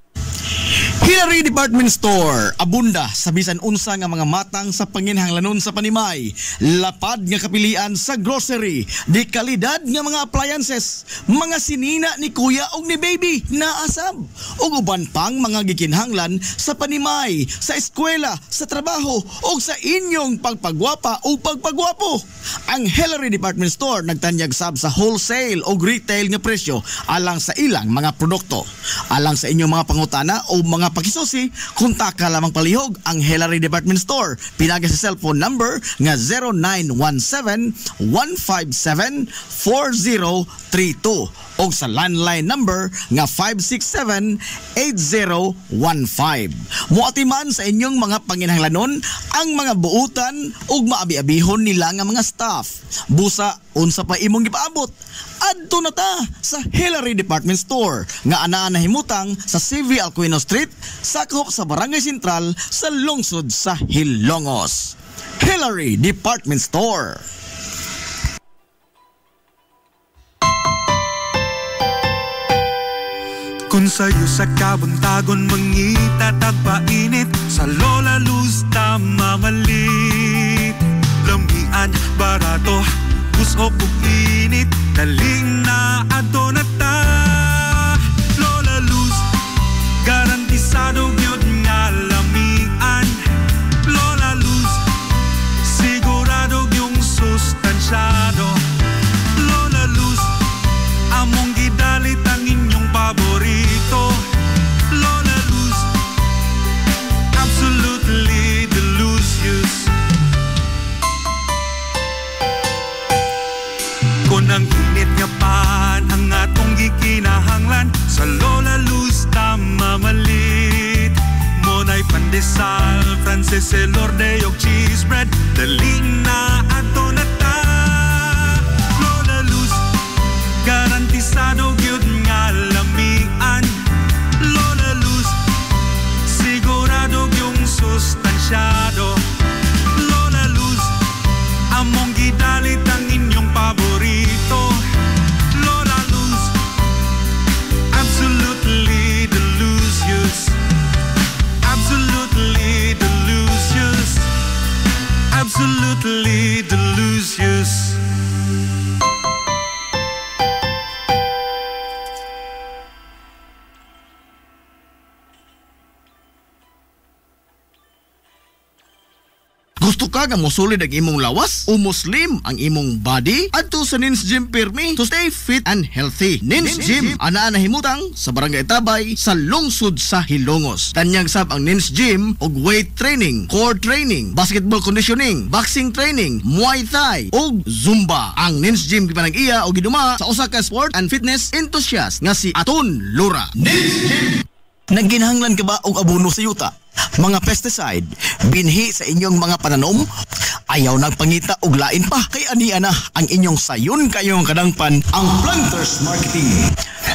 Hillary Department Store, abunda sa bisan unsa nga mga matang sa panginahanglanon sa panimay, lapad nga kapilian sa grocery, di kalidad nga mga appliances, mga sinina ni kuya og ni baby, naasab, ug uban pang mga gikinahanglan sa panimay, sa eskwela, sa trabaho, ug sa inyong pagpagwapa o pagpagwapo. Ang Hillary Department Store nagtanyag sab sa wholesale o retail nga presyo alang sa ilang mga produkto. Alang sa inyong mga pangutana o mga pakisusi, kontak ka lamang palihog ang Hillary Department Store. Pinagi sa cellphone number nga 0917-157-4032 o sa landline number nga 567-8015. Muatiman sa inyong mga panginahanglanon ang mga buutan ug maabi-abihon nila nga mga staff. Busa unsa pa imong gipaabot, adto na ta sa Hillary Department Store nga anaa nahimutang sa CV Alcuino Street, sakop sa Barangay Sentral sa lungsod sa Hilongos. Hillary Department Store. Kung sa'yo sa kabuntagon mangita tagpainit, sa Lola Luz mamalit. Lamian, barato, gusto ko init, daling na ato na ta. Lola Luz, garantisado gyud nga lamian. Lola Luz, sigurado yung sustansyado. Lola Luz, among gidalit ang inyong paborito. Lola Luz, absolutely delicious. Kung ang init nga pan ang atong gikinahanglan, sa Lola Luz mamalit. Monay pandesal, Frances elorde og cheese bread, daling na ato na ta. Lola Luz, garantisado gyud nga lamian. Lola Luz, sigurado yung sustansyado. Lola Luz, among gidalit ang inyong paborito. Lola Luz, absolutely delicious. Absolutely delicious. Absolutely delicious. Gusto ka nga mosulid ang imong lawas o muslim ang imong body? Adto sa Nins Gym Pirmi to stay fit and healthy. Nins Gym ana nahimutang sa Barangay Tabay sa lungsod sa Hilongos. Tanyag sab ang Nins Gym og weight training, core training, basketball conditioning, boxing training, Muay Thai ug Zumba. Ang Nins Gym gipanag-iya og giduma sa usa ka sport and fitness enthusiast nga si Aton Lura. Nins Gym. Nagginahanglan ka ba og abono sa yuta? Mga pesticide, binhi sa inyong mga pananom? Ayaw nagpangita og lain pa, kay ania na ang inyong sayon kayong kadangpan ang Planters Marketing.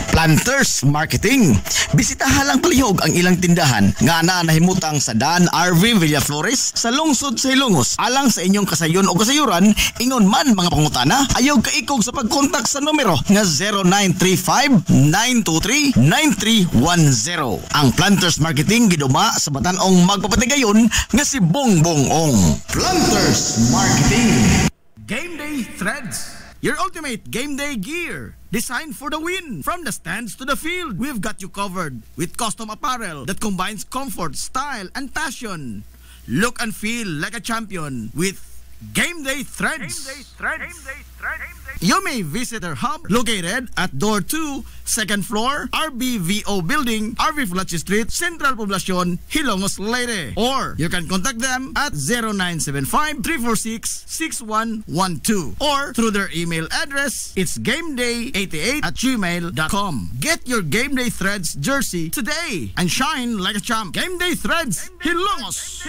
Planters Marketing. Bisitahan lang palihog ang ilang tindahan nga na nahimutang sa Dan RV Villaflores sa lungsod sa Hilongos. Alang sa inyong kasayon o kasayuran, ingon man mga pangutana, ayaw kaikog sa pagkontak sa numero nga 0935-923-9310. Ang Planters Marketing giduma sa Batanong magpapatigayon nga si Bongbong Ong. Planters Marketing. Game Day Threads, your ultimate game day gear, designed for the win. From the stands to the field, we've got you covered with custom apparel that combines comfort, style, and passion. Look and feel like a champion with Game Day Threads. You may visit our hub located at Door 2, 2nd floor, RBVO Building, RV Fulachi Street, Central Poblacion, Hilongos, Leyte. Or you can contact them at 0975-346-6112 or through their email address, it's gameday88@gmail.com. Get your Game Day Threads jersey today and shine like a champ. Game Day Threads, Hilongos.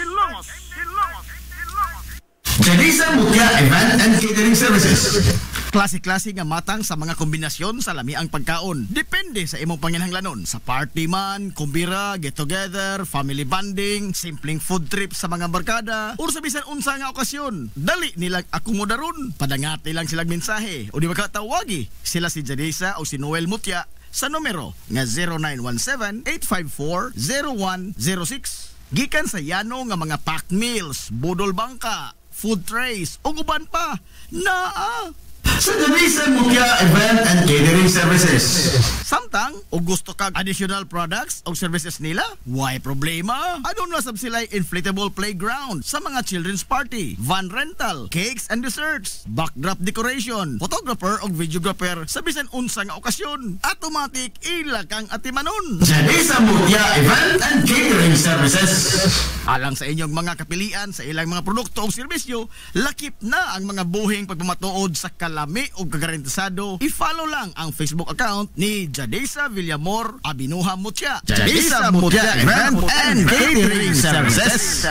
Jadisa Mutya Event and Catering Services. Klase-klase nga matang sa mga kombinasyon sa lamiang pagkaon. Depende sa imong panginahanglanon. Sa party man, kumbira, get together, family bonding, simpleng food trip sa mga barkada, o sa bisan unsa nga okasyon. Dali nilang akomodaron. Padangati lang silang mensahe o di makatawagi sila si Jadisa o si Noel Mutya sa numero nga 0917-854-0106. Gikan sa yano nga mga pack meals, budol bangka, food trays, o guban pa. Naa! Sa Jadisa Mutya Event and Catering Services. Samtang, o gusto kag additional products o services nila, why problema? Adun na sab sila inflatable playground sa mga children's party, van rental, cakes and desserts, backdrop decoration, photographer o videographer sa bisan unsa nga okasyon. Automatic ila kang atimanon. Jadisa Mutya Event and Catering Services. Alang sa inyong mga kapilian sa ilang mga produkto o serbisyo, lakip na ang mga buhing pagpamatuod sa kalami o kagarantisado. I-follow lang ang Facebook account ni Jadisa Villamor Abinuha Mutya. Jadisa Mutya Event and Catering Services.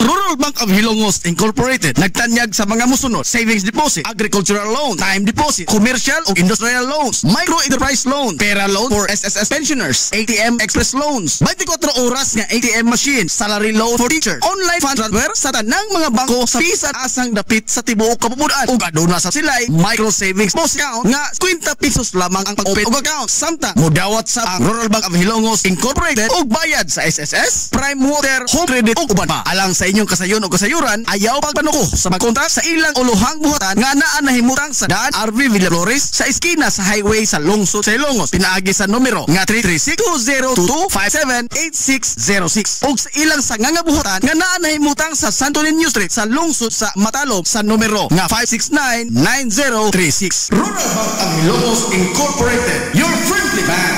Rural Bank of Hilongos Incorporated nagtanyag sa mga musunod: savings deposit, agricultural loan, time deposit, commercial o industrial loans, micro enterprise loan, pera loan for SSS pensioners, ATM express loans, 24 oras nga ATM machine, salary loan for teacher, online fund transfer sa tanang mga bangko sa bisan asang dapit sa tibuok kapupunan. Ug aduna sa sila'y micro savings deposit account nga 50 pesos lamang ang pag-open og account. Samtang modawat sa ang Rural Bank of Hilongos Incorporated og bayad sa SSS, Prime Water, Home Credit ug uban pa. Alang sa inyong kasayon o kasayuran, ayaw pagpanuko sa pagkontak sa ilang uluhang buhatan nga naa nahimutang sa daan RV Villaflores sa eskina sa highway sa lungsod sa Ilongos. Pinaagi sa numero nga 336-2022-578606 ug sa ilang sanganga buhatan nga naa nahimutang sa Santo Niño Street sa lungsod sa Matalom sa numero nga 569-9036. Rural Bank of Hilongos Incorporated, your friendly bank.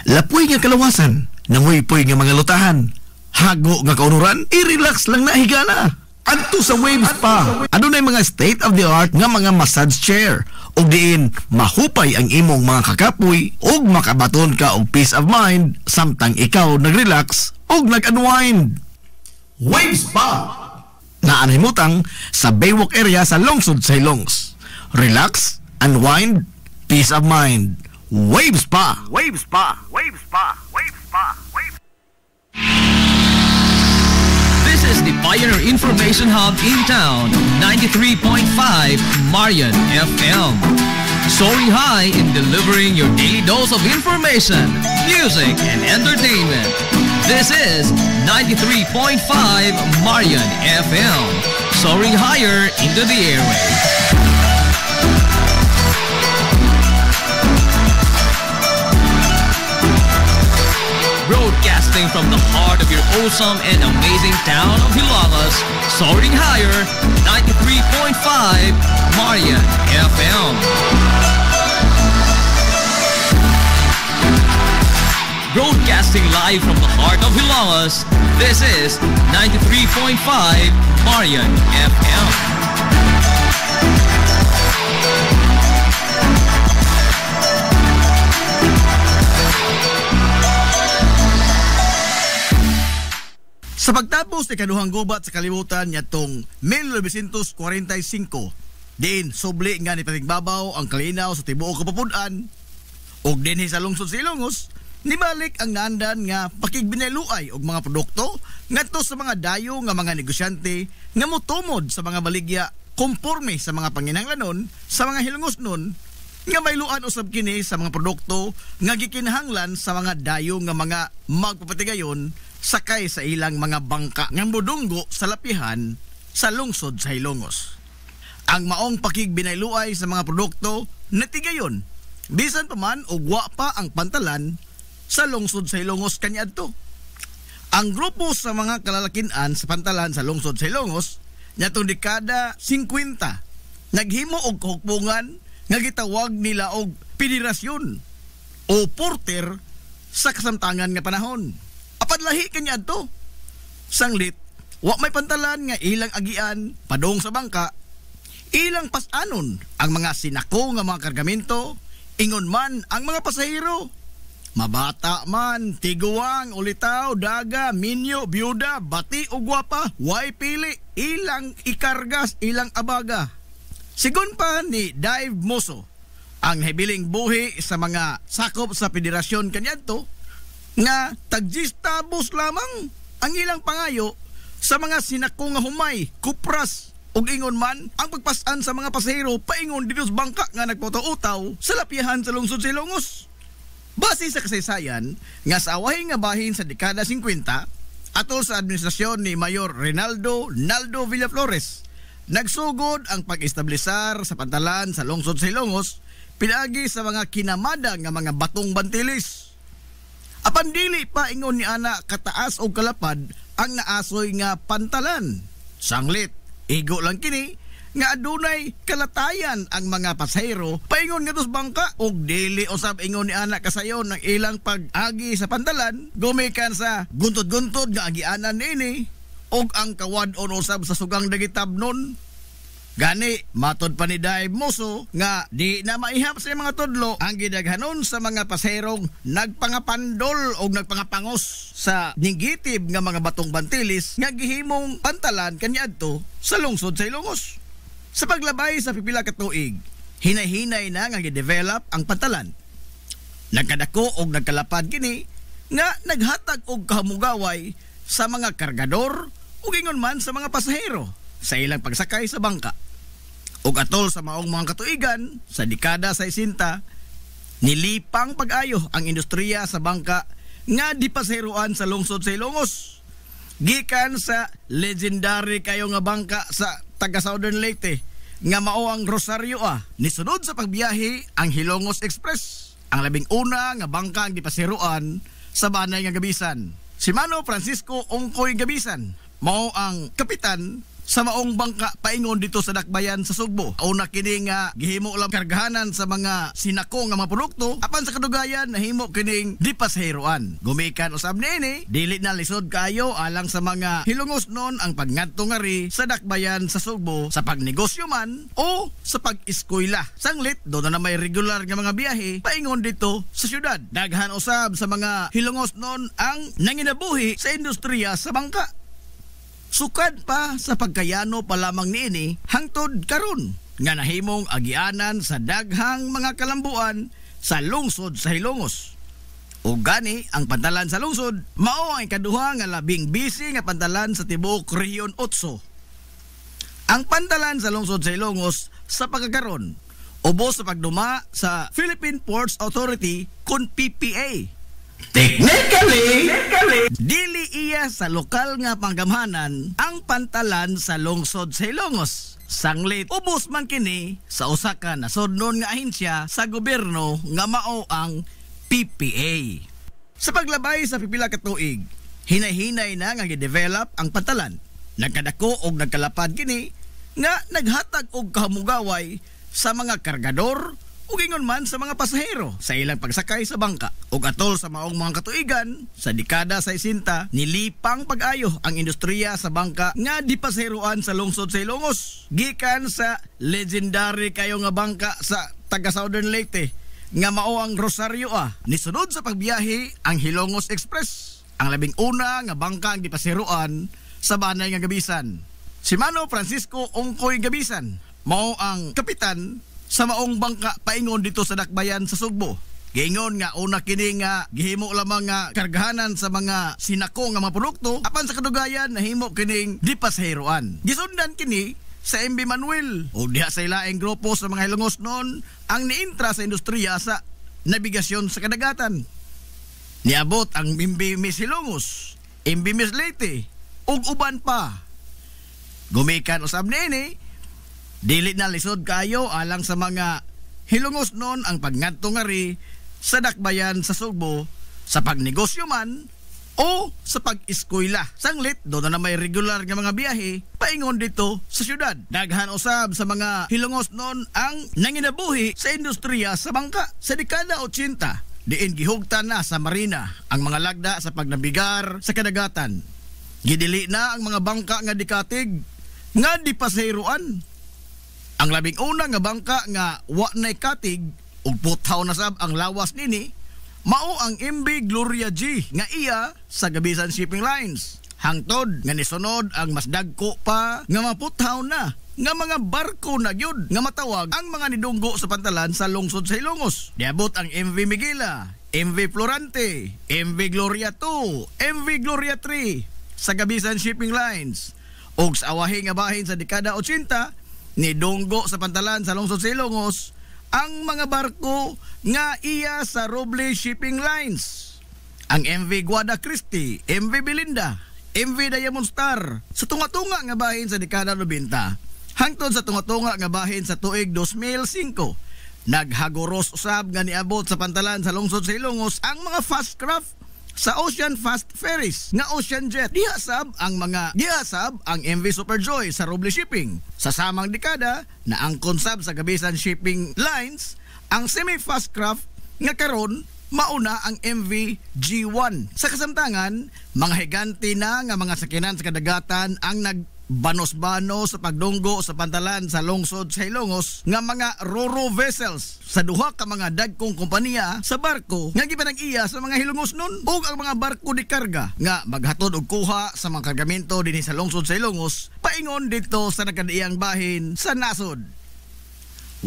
Lapoy nga kalawasan, nanguy-poy nga mga lutahan, hago nga kaunuran, i-relax lang na higala. Adto sa Waves pa. Ano na mga state-of-the-art nga mga massage chair. O diin, mahupay ang imong mga kakapoy o makabaton ka og peace of mind samtang ikaw nag-relax o nag-unwind. Waves pa. Naanhimutang sa Baywalk area sa lungsod sa Hilongos. Relax, unwind, peace of mind. Waves pa. Waves pa. Waves pa. Waves pa. Waves. This is the Pioneer Information Hub in town, 93.5 Marian FM. Soaring high in delivering your daily dose of information, music, and entertainment. This is 93.5 Marian FM. Soaring higher into the airwaves. Broadcasting from the heart of your awesome and amazing town of Hilagas, soaring higher, 93.5 Marian FM. Broadcasting live from the heart of Hilagas, this is 93.5 Marian FM. Sa pagtapos ni kaduhang gubat sa kalibutan nitong 1945, diin subli nga ni patigbabaw ang kalinaw sa tibuok kapupunan ug dinhi sa lungsod sa Ilongos, nibalik ang naandan nga pakigbinaluay og mga produkto ngadto sa mga dayo nga mga negosyante nga motumod sa mga baligya konporme sa mga panginahanglanon sa mga Hilongos nun nga mayluan usab kini sa mga produkto nga gikinahanglan sa mga dayo nga mga magpapatigayon sakay sa ilang mga bangka nga modunggo sa lapihan sa lungsod sa Hilongos. Ang maong pakigbinayluay sa mga produkto natigayon bisan pa man og wa pa ang pantalan sa lungsod sa Hilongos kaniadto. Ang grupo sa mga kalalakian sa pantalan sa lungsod sa Hilongos nyatong dekada 50 naghimo og kahukpungan nga gitawag nila og federasyon o porter sa kasamtangan nga panahon. Apadlahi kanya to. Sanglit, wa may pantalan nga ilang agian padong sa bangka, ilang pasanon ang mga sinako nga mga kargamento, ingon man ang mga pasahero. Mabata man, tiguang, ulitaw, daga, minyo, byuda, bati o gwapa, way pili, ilang ikargas, ilang abaga. Sigun pa ni Dave Moso, ang hibiling buhi sa mga sakop sa federasyon kanyanto, nga tagjistabos lamang ang ilang pangayo sa mga sinako nga humay, kupras, ug ingon man ang pagpasan sa mga pasahero paingon dito sa bangka nga nagputaw-utaw sa lapihan sa lungsod sa Ilongos. Base sa kasaysayan nga sa awahay nga bahin sa dekada 50 atol sa administrasyon ni Mayor Naldo Villaflores, nagsugod ang pag-establisar sa pantalan sa lungsod sa Ilongos pinaagi sa mga kinamada nga mga batong bantilis. Apan dili pa ingon ni ana kataas o kalapad ang naasoy nga pantalan. Sanglit, igo lang kini nga adunay kalatayan ang mga pasahero paingon nga dos bangka og dili usab ingon ni ana kasayon ng ilang pag-agi sa pantalan gumikan sa guntod-guntod nga agianan niini og ang kawad-on usab sa sugang dagitabnon. Gani, matod pa ni Dave Moso nga di na maihap sa mga tudlo ang gidaghanon sa mga paserong nagpangapandol o nagpangapangos sa negative nga mga batong bantilis nga gihimong pantalan kaniadto sa lungsod sa Ilongos. Sa paglabay sa pipila ka tuig, hinay-hinay na nga gidevelop ang pantalan. Nagkadako og nagkalapad kini nga naghatag og kahamugaway sa mga kargador ug ingon man sa mga pasahero sa ilang pagsakay sa bangka. Ug atol sa maong mga katuigan sa dekada 60, nilipang pag-ayo ang industriya sa bangka nga dipaseroan sa lungsod sa Ilongos. Gikan sa legendary kayo nga bangka sa taga Southern Leyte nga mao ang Rosario nisunod sa pagbiyahe ang Hilongos Express, ang labing una nga bangka ang dipaseroan sa Banay nga Gabisan. Si Mano Francisco Ongkoy Gabisan mao ang kapitan sa maong bangka paingon dito sa dakbayan sa Sugbo. Una kini nga gihimo lang kargahanan sa mga sinako nga mga produkto, apan sa kadugayan nahimo kining dipaseroan. Gumikan usab niini, dili na lisod kayo alang sa mga Hilongos non ang pagngadto ngari sa dakbayan sa Sugbo sa pagnegosyo man o sa pag-eskwela. Sanglit do na may regular nga mga biyahe paingon dito sa syudad. Daghan usab sa mga Hilongos non ang nanginabuhi sa industriya sa bangka. Sukad pa sa pagkayano pa lamang niini hangtod karon nga nahimong agianan sa daghang mga kalambuan sa lungsod sa Hilongos. O gani ang pantalan sa lungsod mao ang ikaduha nga labing busy nga pantalan sa tibuok Rehiyon 8. Ang pantalan sa lungsod sa Hilongos sa pagkakaron ubos sa pagduma sa Philippine Ports Authority kun PPA. Technically, dili iya sa lokal nga panggamhanan ang pantalan sa lungsod sa Hilongos. Sanglit, ubos man kini sa usa ka nasodnon nga ahensya sa gobyerno nga mao ang PPA. Sa paglabay sa pipila ka tuig, hinay-hinay na nga gidevelop ang pantalan. Nagkadako og nagkalapad kini nga naghatag og kahamugaway sa mga kargador ug ingon man sa mga pasahero sa ilang pagsakay sa bangka. Ug atol sa maong mga katuigan sa dekada 60, nilipang pag-ayo ang industriya sa bangka nga dipaseroan sa lungsod sa Ilongos. Gikan sa legendary kayo nga bangka sa taga Southern Leyte nga mao ang Rosario nisunod sa pagbiyahe ang Hilongos Express, ang labing una nga bangka ang dipaseroan sa Banay nga Gabisan. Si Mano Francisco Ongkoy Gabisan mao ang kapitan sa maong bangka paingon dito sa dakbayan sa Sugbo. Giingon nga una kini nga gihimo lamang nga kargahanan sa mga sinako nga mga produkto, apan sa kadugayan nahimo kining dipaseroan. Gisundan kini sa MB Manuel o diha sa ilaing grupo sa mga Hilongos noon ang niintra sa industriya sa nabigasyon sa kadagatan. Niabot ang MB Miss Hilongos, MB Miss Leyte ug uban pa. Gumikan usab niini, dili na lisod kayo alang sa mga Hilongos noon ang pagngadto ngari sa dakbayan sa Sugbo sa pagnegosyo man o sa pag-eskwela. Sanglit do na may regular nga mga biyahe paingon dito sa syudad. Daghan usab sa mga Hilongos noon ang nanginabuhi sa industriya sa bangka. Sa dekada 80, diin gihugtan na sa marina ang mga lagda sa pagnabigar sa kadagatan. Gidili na ang mga bangka nga dikatig nga dipaseroan. Ang labing una nga bangka nga wa nay katig ug puthaw na sab ang lawas nini mao ang MV Gloria G nga iya sa Gabisan Shipping Lines. Hangtod nga nisunod ang mas dagko pa nga maputhaw na nga mga barko na gyud nga matawag ang mga nidunggo sa pantalan sa lungsod sa Hilongos. Diabot ang MV Miguela, MV Florante, MV Gloria 2, MV Gloria 3 sa Gabisan Shipping Lines. Og sa awahi nga bahin sa dekada 80 nidunggo sa pantalan sa lungsod sa Ilongos ang mga barko nga iya sa Roble Shipping Lines. Ang MV Guada Christie, MV Belinda, MV Diamond Star sa tunga-tunga nga bahin sa dekada 90 hangtod sa tunga-tunga nga bahin sa tuig 2005. Naghagoros usab nga niabot sa pantalan sa lungsod sa Ilongos ang mga fast craft sa Ocean Fast Ferries nga Ocean Jet. Dihasab ang MV Superjoy sa Roble Shipping. Sa samang dekada na ang konsab sa Gabisan Shipping Lines ang semi-fast craft nga karon mauna ang MV G1. Sa kasamtangan, mga higante na nga mga sakinan sa kadagatan ang banos-banos sa pagdunggo sa pantalan sa lungsod sa Ilongos nga mga ro-ro vessels sa duha ka mga dagkong kompanya sa barko nga gipanag-iya sa mga Hilongos nun ug ang mga barko di karga nga maghatod og kuha sa mga kargamento dinhi sa lungsod sa Ilongos paingon dito sa nakadiang bahin sa nasod.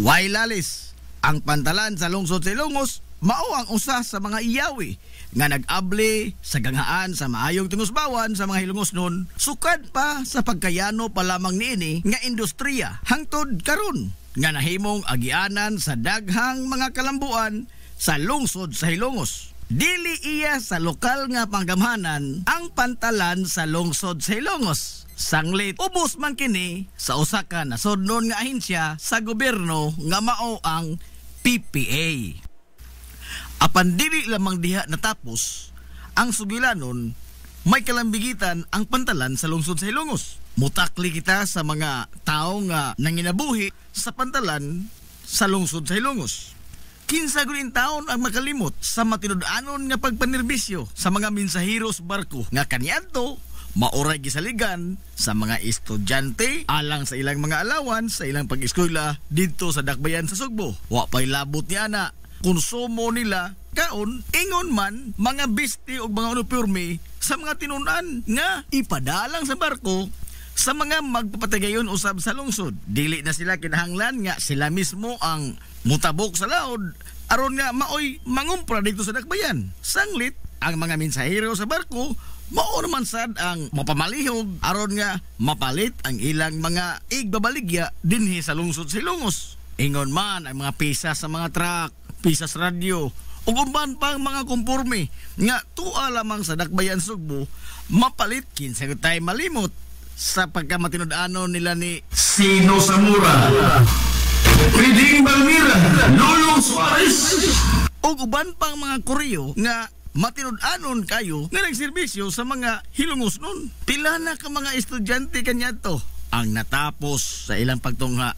Wailalis ang pantalan sa lungsod sa Ilongos mao ang usa sa mga iyawi nga nag-abli sa ganghaan sa maayong tingusbawan sa mga Hilongos nun sukad pa sa pagkayano pa lamang niini nga industriya hangtod karon nga nahimong agianan sa daghang mga kalambuan sa lungsod sa Hilongos. Dili iya sa lokal nga panggamhanan ang pantalan sa lungsod sa Hilongos. Sanglit ubos man kini sa usa ka nasodnon nga ahensya sa gobyerno nga mao ang PPA. Apan dili lamang diha natapos ang sugilanon, may kalambigitan ang pantalan sa lungsod sa Hilongos. Mutakli kita sa mga tao nga nanginabuhi sa pantalan sa lungsod sa Hilongos. 15 guling taon ang makalimot sa matinud-anon nga pagpanerbisyo sa mga mensahero sa barko nga kaniadto mauray gisaligan sa mga estudyante alang sa ilang mga alawan sa ilang pag-eskwela dito sa dakbayan sa Sugbo. Wa pay labot ni ana konsumo nila kaon ingon man mga bisti o mga uniforme sa mga tinunan nga ipadalang sa barko sa mga magpapatagayon usab sa lungsod. Dili na sila kinahanglan nga sila mismo ang mutabok sa laod aron nga maoy mangumpra dito sa dakbayan. Sanglit ang mga mensahero sa barko mao naman sad ang mapamalihog aron nga mapalit ang ilang mga igbabaligya dinhi sa lungsod sa Ilongos. Ingon man ang mga pisa sa mga truck, pisas radyo ug uban pang mga kumporme nga tuwa lamang sa dakbayan Sugbo mapalit kinsa tay malimot sa pagkamatinud-anon nila ni Sino Samura, Piding Balmira, Lolo Suarez ug uban pang mga Koreo nga matinud-anon kayo nga nagserbisyo sa mga Hilongos nun. Pila na ka mga estudyante kanyato ang natapos sa ilang pagtungha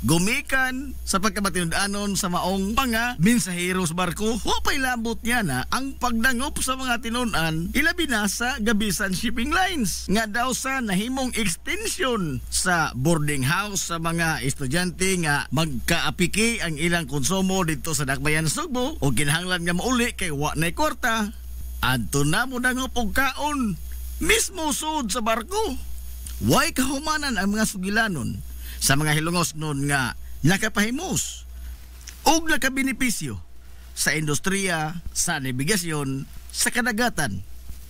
gumikan sa pagkamatinud-anon sa maong mga mensahero sa barko. Wa pay labot niya na ang pagdangop sa mga tinunan ilabi na sa Gabisan Shipping Lines nga daw sa nahimong extension sa boarding house sa mga estudyante nga magkaapiki ang ilang konsumo dito sa dakbayan Sugbo o kinahanglan nga mauli kay wa nay kwarta adto na mo dangop og kaon mismo sud sa barko. Way kahumanan ang mga sugilanon sa mga Hilongos nun nga nakapahimos o nakabenepisyo sa industriya, sa nabigasyon, sa kadagatan.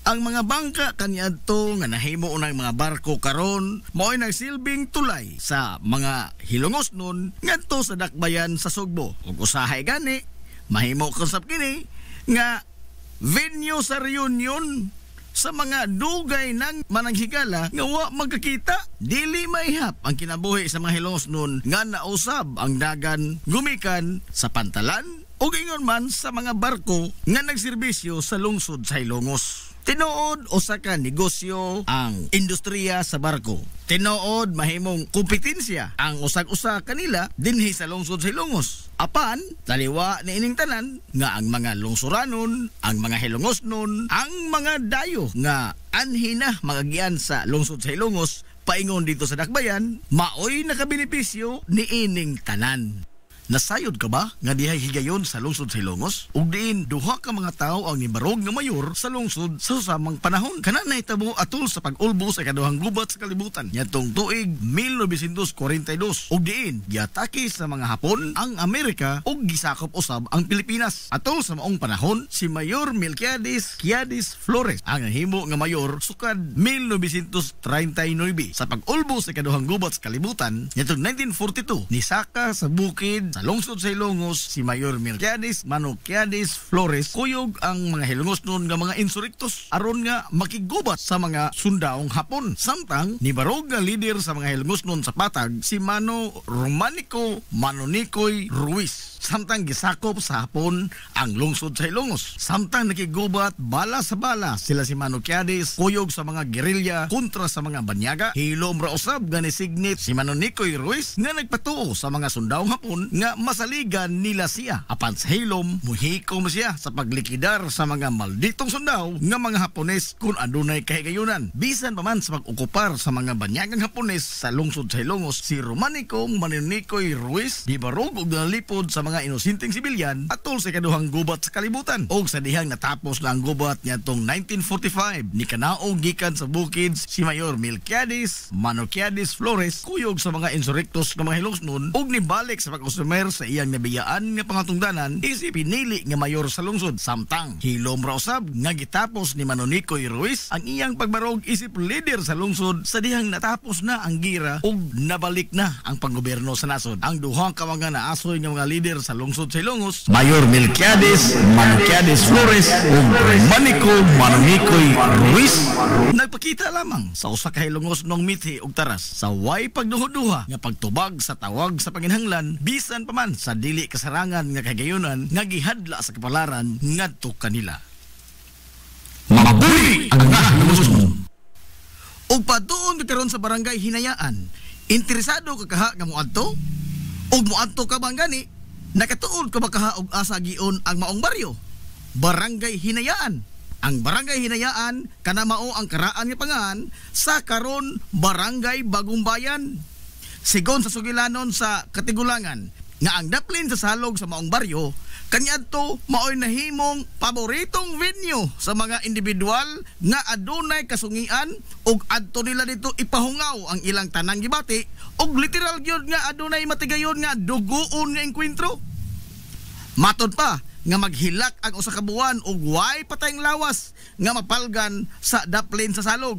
Ang mga bangka kaniadto nga nahimo unang mga barko karon mao'y nagsilbing tulay sa mga Hilongos nun ngadto sa dakbayan sa Sugbo. Ug usahay gani mahimo konsep kini nga venue sa reunion sa mga dugay ng mananghigala nga wa magkakita. Dili maihap ang kinabuhi sa mga Hilongos nun nga nausab ang dagan gumikan sa pantalan o ingon man sa mga barko nga nagserbisyo sa lungsod sa Hilongos. Tinuod usa ka negosyo ang industriya sa barko. Tinuod mahimong kompetensya ang usag-usa kanila dinhi sa lungsod sa Hilongos. Apan taliwa ni ining tanan nga ang mga lungsuranon, ang mga Hilongos nun, ang mga dayo nga anhina magagian sa lungsod sa Hilongos paingon dito sa dakbayan maoy nakabenepisyo ni ining tanan. Nasayod ka ba nga dihay higayon sa lungsod sa Hilongos? Ug diin duha ka mga tawo ang nibarog nga mayor sa lungsod sa susamang panahon. Kana nahitabo atol sa pag-ulbo sa ikaduhang gubat sa kalibutan nitong tuig 1942. Ug diin giatake sa mga Hapon ang Amerika ug gisakop usab ang Pilipinas. Atol sa maong panahon si Mayor Melquiades Quiades Flores ang himo nga mayor sukad 1939. Sa pag-ulbo sa ikaduhang gubat sa kalibutan nitong 1942 nisaka sa bukid sa lungsod sa Hilongos si Mayor Melquiades Quiades Flores kuyog ang mga Hilongos nun nga mga insurrektos aron nga makigubat sa mga sundaong Hapon. Samtang nibarog nga leader sa mga Hilongos nun sa patag si Mano Romanico Manonicoy Ruiz. Samtang gisakop sa Hapon ang lungsod sa Hilongos. Samtang nakigubat bala sa bala sila si Mano Quiades kuyog sa mga gerilya kontra sa mga banyaga. Hilom ra usab nga ni signet si Manonicoy Ruiz nga nagpatuo sa mga sundaong Hapon nga nga masaligan nila siya. Apan sa hilom, muhikom siya sa paglikidar sa mga malditong sundao nga mga Hapones kung adunay kahigayunan. Bisan pa man sa pag-okupar sa mga banyagang Hapones sa lungsod sa Ilongos, si Romanico Manunikoy Ruiz gibarog og nalipod sa mga inosinteng sibilyan atol sa ikaduhang gubat sa kalibutan. Og sa dihang natapos na ang gubat niya tong 1945, ni kanaog gikan sa bukids si Mayor Melquiades Manunikoy Flores kuyog sa mga insurrectos ng mga hilungsnon og nibalik sa pag-usumer sa iyang nabiyaan nga pangatungdanan isip pinili nga mayor sa lungsod. Samtang hilom ra usab nga gitapos ni Manunikoy Ruiz ang iyang pagbarog isip leader sa lungsod sa dihang natapos na ang gira ug nabalik na ang panggobyerno sa nasod. Ang duhang ka mga naasoy nga mga leader sa lungsod sa Ilongos, Mayor Melquiades Manunikoy Flores ug Romanico Manunikoy Ruiz, nagpakita lamang sa usa ka Ilongos nong mithi ug taras sa way pagduha-duha nga pagtubag sa tawag sa panginhanglan bisan pa man sa dili kasarangan nga kagayunan nga gihadla sa kapalaran ngadto kanila. Mabuhi ang mga Ilongos. Og patuon ka karon sa barangay Hinayaan, interesado ka kaha nga moadto? Og moadto ka bang gani? Nakatuod ka ba kaha og asa giun ang maong baryo? Barangay Hinayaan. Ang Barangay Hinayaan kana mao ang karaan nga pangan sa karon Barangay Bagong Bayan. Sigon sa sugilanon sa Katigulangan nga ang daplin sa salog sa maong baryo kaniadto maoy nahimong paboritong venue sa mga individual nga adunay kasungian ug adto nila dito ipahungaw ang ilang tanang gibati ug literal gyud nga adunay matigayon nga duguon nga engkwentro. Matod pa nga maghilak ang usa ka buwan ug way patayng lawas nga mapalgan sa daplin sa salog.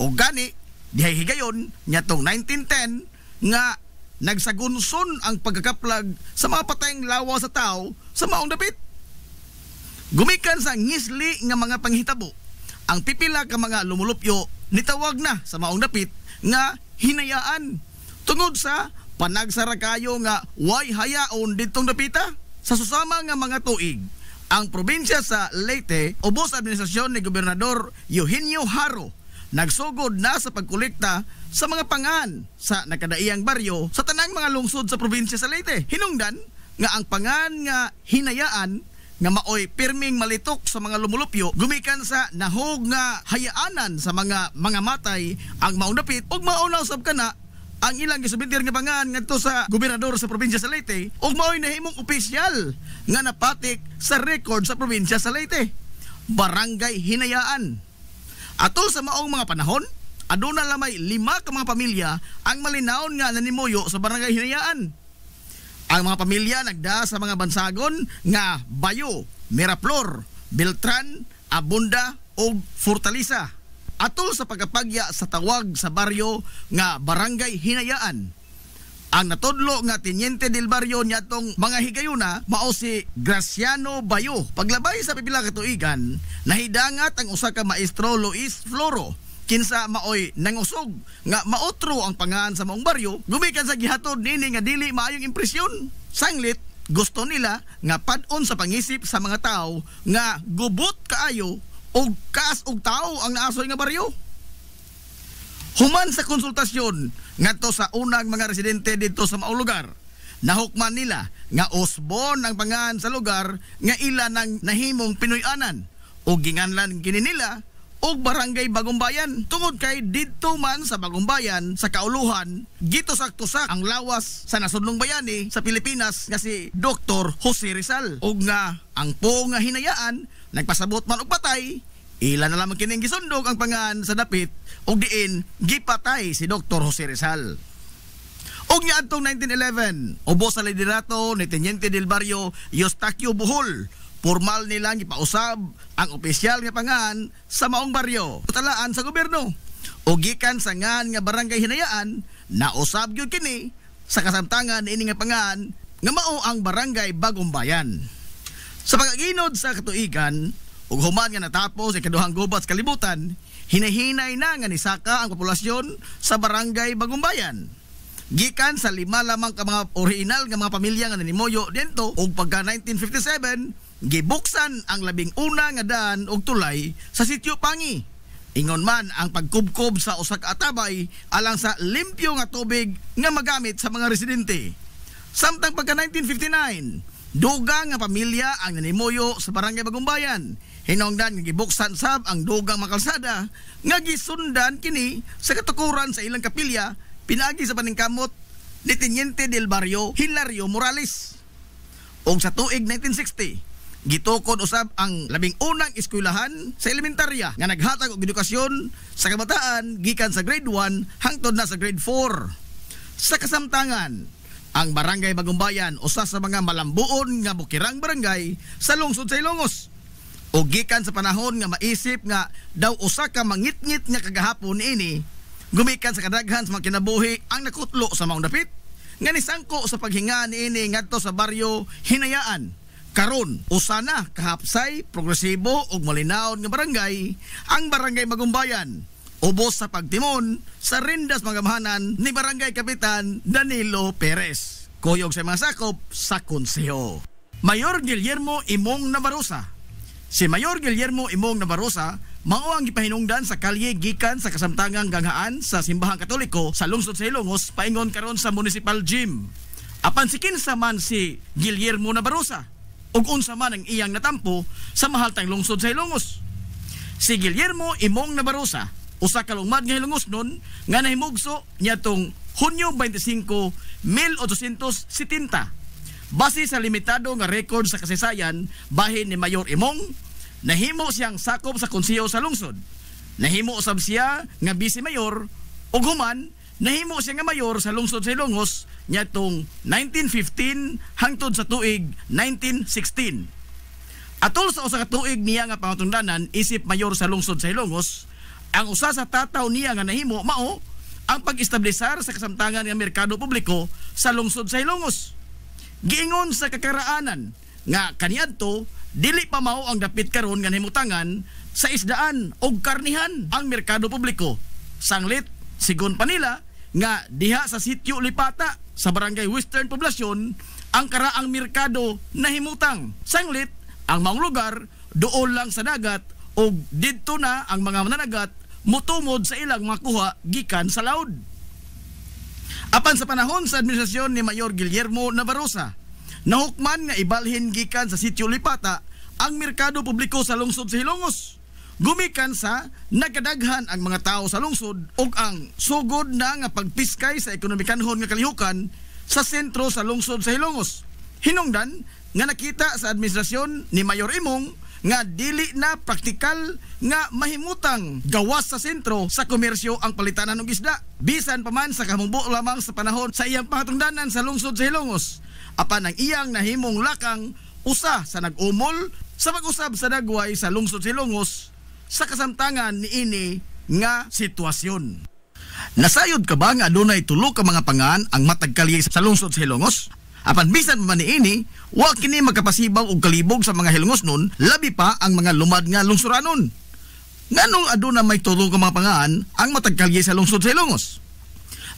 O gani dihay higayon nyatong 1910 nga nagsagunson ang pagkakaplag sa mga patayng lawas sa tao sa maong dapit. Gumikan sa ngisli nga mga panghitabo, ang pipila ka mga lumulupyo nitawag na sa maong dapit nga Hinayaan tungod sa panagsara kayo nga way hayaon ditong dapita. Sa susama nga mga tuig, ang probinsya sa Leyte, ubos administrasyon ni Gobernador Eugenio Haro, nagsugod na sa pagkolekta sa mga pangan sa nakadaiyang baryo sa tanang mga lungsod sa probinsya sa Leyte. Hinungdan nga ang pangan nga Hinayaan nga maoy pirming malitok sa mga lumulupyo gumikan sa nahog nga hayaanan sa mga matay ang maunapit ug maunaw sab kana ang ilang gisubitir nga pangan ngadto sa gobernador sa probinsya sa Leyte ug maoy nahimong opisyal nga napatik sa record sa probinsya sa Leyte. Barangay Hinayaan. Atol sa maong mga panahon, aduna lamay 5 ka mga pamilya ang malinawon nga nanimuyo sa Barangay Hinayaan. Ang mga pamilya nagda sa mga bansagon nga Bayo, Miraflor, Beltran, Abunda ug Fortaleza. Atol sa pagkapagya sa tawag sa baryo nga Barangay Hinayaan. Ang natudlo nga Teniente del Barrio niatong mga higayuna mao si Graciano Bayo. Paglabay sa pipila ka tuigan, nahidangat ang usa ka maestro Luis Floro kinsa maoy nangusog nga maotro ang pangan sa maong baryo gumikan sa gihatod nini nga dili maayong impresyon. Sanglit gusto nila nga pad-on sa pangisip sa mga tao nga gubot kaayo og kaas og tao ang naasoy nga baryo. Human sa konsultasyon ngadto sa unang mga residente dito sa maong lugar, nahukman nila nga usbon ang pangan sa lugar nga ila nang nahimong Pinoy-anan o ginganlan kini nila og Barangay Bagong Bayan. Tungod kay didto man sa Bagong Bayan sa kauluhan gito-sakto-sak ang lawas sa nasudnong bayani sa Pilipinas nga si Dr. Jose Rizal og nga ang po nga Hinayaan nagpasabot man og patay, ila na lamang kining gisundog ang pangan sa dapit ug diin gipatay si Dr. Jose Rizal. Og niadtong 1911, ubos sa liderato ni Teniente del Barrio Eustaquio Bohol, formal nilang ipausab ang opisyal nga pangan sa maong baryo talaan sa gobyerno. Og gikan sa ngan nga Barangay Hinayaan, nausab gyud kini sa kasamtangan ini nga pangan nga mao ang Barangay Bagong Bayan. Sa pagaginod sa katuigan, ug human nga natapos ang ikaduhang gubat sa kalibutan, hinahinay na nga nisaka ang populasyon sa Barangay Bagong Bayan. Gikan sa 5 lamang ka mga original nga mga pamilya nga nanimuyo dento ug pagka 1957, gibuksan ang 11 nga daan og tulay sa Sitio Pangi. Ingon man ang pagkubkob sa usa ka atabay alang sa limpyo nga tubig nga magamit sa mga residente. Samtang pagka 1959, dugang nga pamilya ang nanimuyo sa barangay Bagong Bayan. Hinungdan nga gibuksan sab ang dugang mga kalsada nga gisundan kini sa katukuran sa ilang kapilya pinaagi sa paningkamot ni Teniente del Barrio Hilario Morales. Og sa tuig 1960, gitukod usab ang labing unang eskwelahan sa elementarya nga naghatag og edukasyon sa kabataan gikan sa grade 1 hangtod na sa grade 4. Sa kasamtangan, ang barangay Bagong Bayan usa sa mga malambuon nga bukirang barangay sa lungsod sa Ilongos. O gikan sa panahon nga maisip nga daw usa ka mangitngit nga kagahapon ini, gumikan sa kadaghan sa mga kinabuhi ang nakutlo sa maong dapit nga nisangko sa paghinga niini ngadto sa baryo Hinayaan. Karon usa na kahapsay, progresibo ug malinaw nga barangay ang barangay Bagong Bayan. Ubos sa pagtimon sa rindas magamahanan ni Barangay Kapitan Danilo Perez. Kuyog sa mga sakop sa konseho. Mayor Guillermo Imong Navarroza. Si Mayor Guillermo Imong Navarroza mao ang gipahinungdan sa kalye gikan sa kasamtangang ganghaan sa Simbahang Katoliko sa lungsod sa Ilongos paingon karon sa municipal gym. Apan si kinsa man si Guillermo Navarroza ug unsa man ang iyang natampo sa mahaltang lungsod sa Ilongos. Si Guillermo Imong Navarroza usa ka lungmad nga Ilongosnon nga nahimugso niadtong Hunyo 25, 1870. Base sa limitado nga record sa kasaysayan bahin ni Mayor Imong, nahimo siyang sakop sa konseho sa lungsod. Nahimo usab siya nga vice mayor ug human nahimo siya nga mayor sa lungsod sa Ilongos niadtong 1915 hangtod sa tuig 1916. Atol sa usa ka tuig niya nga pangatungdanan isip mayor sa lungsod sa Ilongos, ang usa sa tataw niya nga nahimo mao ang pag-establisar sa kasamtangan nga merkado publiko sa lungsod sa Ilongos. Giingon sa kakaraanan nga kaniadto dili pa mao ang dapit karon nga nahimutangan sa isdaan o karnihan ang merkado publiko. Sanglit sigon pa nila nga diha sa sitio Lipata sa barangay Western Poblasyon ang karaang merkado nahimutang. Sanglit ang maong lugar dool lang sa dagat o didto na ang mga mananagat mutumod sa ilang makuha gikan sa laod. Apan sa panahon sa administrasyon ni Mayor Guillermo Navarroza, nahukman nga ibalhin gikan sa sitio Lipata ang merkado publiko sa lungsod sa Ilongos. Gumikan sa nagkadaghan ang mga tao sa lungsod ug ang sugod na nga pagpiskay sa ekonomikanhon nga kalihukan sa sentro sa lungsod sa Ilongos. Hinungdan nga nakita sa administrasyon ni Mayor Imong nga dili na praktikal nga mahimutang gawas sa sentro sa komersyo ang palitanan ng isda. Bisan pa man sa kamumbo lamang sa panahon sa iyang pangatungdanan sa lungsod sa Ilongos. Apan ang iyang nahimong lakang usa sa nag-umol sa pag-usab sa dagway sa lungsod sa Ilongos sa kasamtangan niini nga sitwasyon. Nasayod ka ba nga adunay tulo ka mga pangan ang matag kalye sa lungsod sa Ilongos? Apan bisan pa man niini, wa kini magkapasibaw og kalibog sa mga Ilongosnon, labi pa ang mga lumad nga lungsuranon. Nganong aduna may tulo ka mga pangan ang matag kalye sa lungsod sa Ilongos?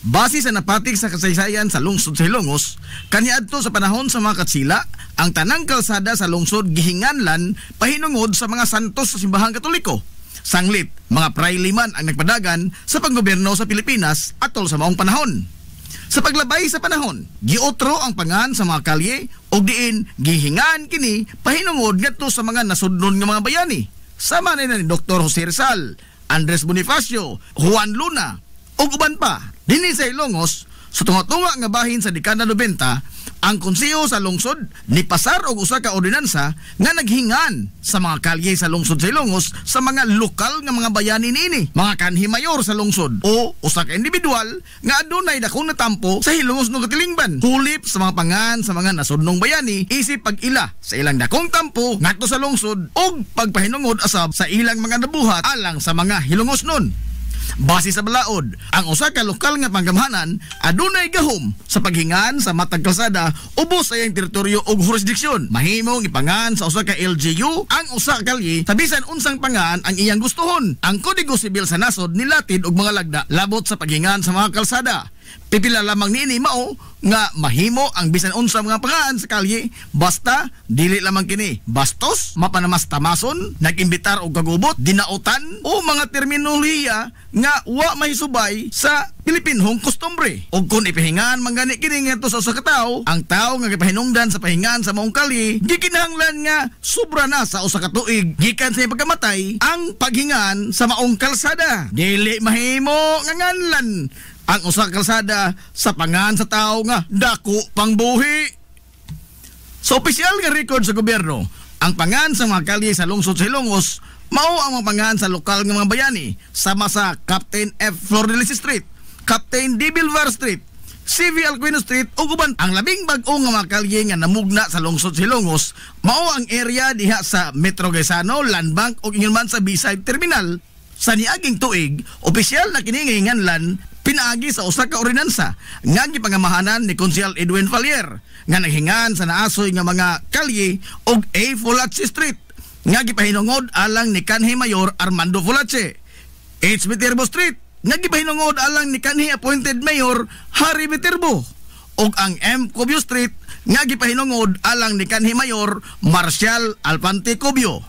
Base sa napatik sa kasaysayan sa lungsod sa Ilongos, kaniadto sa panahon sa mga katsila, ang tanang kalsada sa lungsod gihinganlan pahinungod sa mga santos sa Simbahang Katoliko. Sanglit, mga prailiman ang nagpadagan sa panggobyerno sa Pilipinas atol sa maong panahon. Sa paglabay sa panahon, giotro ang pangan sa mga kalye o diin gihingan kini pahinungod ngadto sa mga nasudnon nga mga bayani. Sama na ni Dr. Jose Rizal, Andres Bonifacio, Juan Luna o uban pa. Dinhi sa Ilongos, sa tunga-tunga nga bahin sa dekada 90, ang konseho sa lungsod ni pasar og usa ka ordinansa nga naghingan sa mga kalye sa lungsod sa Ilongos sa mga lokal nga mga bayani niini, mga kanhi mayor sa lungsod o usa ka individual nga adunay dakong natampo sa Ilongos no katilingban. Hulip sa mga pangan sa mga nasudnong bayani isip pag-ila sa ilang dakong tampo ngadto sa lungsod og pagpahinungod asab sa ilang mga nabuhat alang sa mga Ilongosnon. Base sa balaod, ang usa ka lokal nga panggamhanan adunay gahom sa paghingan sa matag kalsada ubos sa iyang teritoryo ug jurisdiksyon. Mahimong ipangan sa usa ka LGU ang usa ka kalye sa bisan unsang pangan ang iyang gustuhon. Ang Kodigo Sibil sa nasod nilatid og mga lagda labot sa paghingan sa mga kalsada. Pipila lamang niini mao nga mahimo ang bisan unsa mga pangaan sa kalye basta dili lamang kini bastos, mapanamas tamason, nag-imbitar og kagubot, dinautan o mga terminolohiya nga wa mahisubay sa Pilipinhong kustombre. Og kung ipahingan manggani kini ngadto sa usa ka tawo, ang tawo nga gipahinungdan sa pahingan sa maong kalye gikinahanglan nga sobra na sa usa ka tuig gikan sa pagkamatay ang paghingan sa maong kalsada. Dili mahimo nga nganlan ang usa ka kalsada sa pangan sa tao nga dako pang buhi. Sa opisyal nga record sa gobyerno, ang pangan sa mga kalye sa lungsod sa Ilongos mao ang mga pangan sa lokal nga mga bayani sama sa Captain F. Flordelis Street, Captain D. Bilvar Street, CV Alcuino Street ug uban. Ang labing bag-o nga mga kalye nga namugna sa lungsod sa Ilongos mao ang area diha sa Metro Gaisano, Land Bank ug ingon man sa B-side terminal. Sa niaging tuig, opisyal na kini nga nganlan pinaagi sa usa ka ordinansa nga gipangamahanan ni Konsyal Edwin Falier nga naghingan sa naasoy nga mga kalye og A. Fulache Street nga gipahinungod alang ni kanhi Mayor Armando Fulache, H. Viterbo Street nga gipahinungod alang ni kanhi appointed Mayor Harry Viterbo, ug ang M. Cubio Street nga gipahinungod alang ni kanhi Mayor Marcial Alpante Cubio.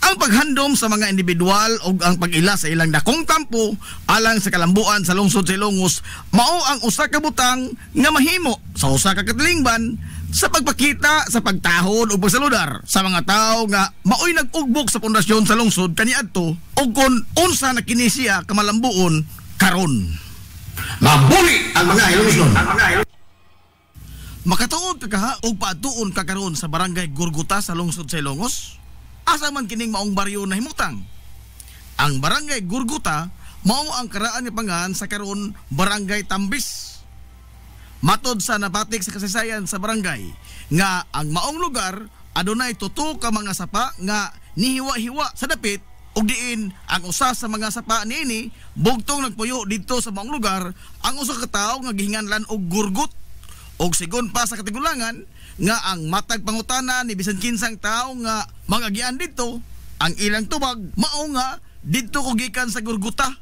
Ang paghandom sa mga individual o ang pag-ila sa ilang dakong kampo alang sa kalambuan sa lungsod sa Ilongos mao ang usa ka butang nga mahimo sa usa ka katilingban sa pagpakita sa pagtahod o pagsaludar sa mga tao nga maoy nag-ugbok sa pundasyon sa lungsod kaniadto o kung unsa na kini siya kamalambuon karon. Mabuli ang mga Ilongson. Makatuod ka kaha o paatuon ka karon sa barangay Gurguta sa lungsod sa Ilongos? Asa man kining maong baryo na himutang? Ang barangay Gurguta mao ang karaan ni pangan sa karon barangay Tambis. Matod sa nabatik sa kasaysayan sa barangay nga ang maong lugar adunay tuto ka mga sapa nga nihiwa-hiwa sa dapit ug diin ang usa sa mga sapa niini bugtong nagpuyo dito sa maong lugar ang usa ka tawo nga gihinganlan og gurgut. Og sigon pa sa katigulangan nga ang matag pangutana ni bisan kinsang tao nga magagian dito, ang ilang tubag mao nga didto ko gikan sa Gurguta.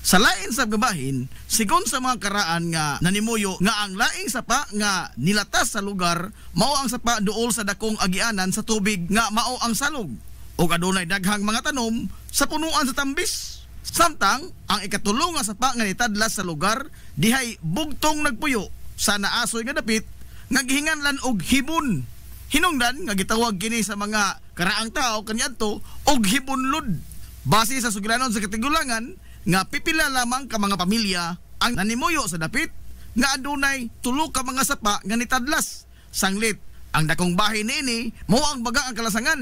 Sa lain sa gabahin, sigon sa mga karaan nga nanimuyo nga ang laing sapa nga nilatas sa lugar mao ang sapa duol sa dakong agianan sa tubig nga mao ang salog ug adunay daghang mga tanom sa punuan sa Tambis. Samtang ang ikatulong nga sapa nga nitadlas sa lugar dihay bugtong nagpuyo sa naasoy nga dapit nga gihinganlan og hibon. Hinungdan nga gitawag kini sa mga karaang tao kaniadto og hibonlod. Base sa suglanon sa katigulangan nga pipila lamang ka mga pamilya ang nanimuyo sa dapit nga adunay tulo ka mga sapa nga nitadlas. Sanglit ang dakong bahin niini mao ang baga ang kalasangan.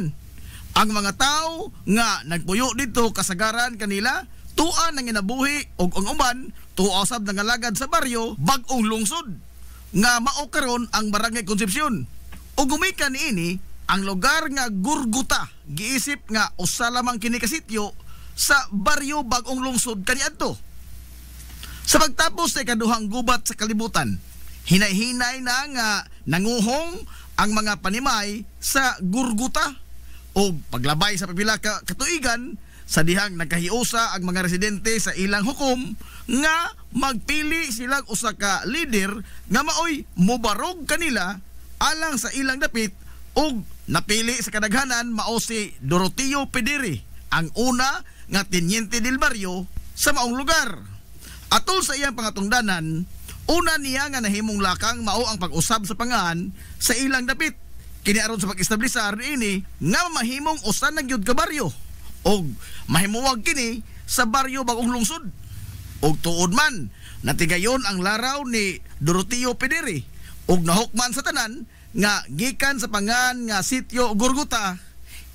Ang mga tao nga nagpuyo dito kasagaran kanila tuan nang inabuhi og ang uban tuosab ng alagad sa baryo bag-ong lungsod nga mao karon ang barangay Concepcion. O gumikan niini ang lugar nga Gurguta giisip nga usa lamang kini ka sityo sa baryo bag-ong lungsod kaniadto. Sa pagtapos sa ikaduhang gubat sa kalibutan, hinay-hinay na nga nanguhong ang mga panimay sa Gurguta o paglabay sa pipila ka katuigan sa dihang nagkahiusa ang mga residente sa ilang hukom nga magpili silang usa ka leader nga maoy mobarog kanila alang sa ilang dapit ug napili sa kadaghanan mao si Doroteo Pediri, ang una nga tenyente del barrio sa maong lugar. Atol sa iyang pangatungdanan, una niya nga nahimong lakang mao ang pag-usab sa pangan sa ilang dapit. Kini aron sa pag-establisar niini nga mahimong usa na gyud ka baryo og mahimuwag kini sa baryo bag-ong lungsod. Og tuod man natigayon ang laraw ni Doroteo Pediri og nahukman sa tanan nga gikan sa pangan nga sitio Gurguta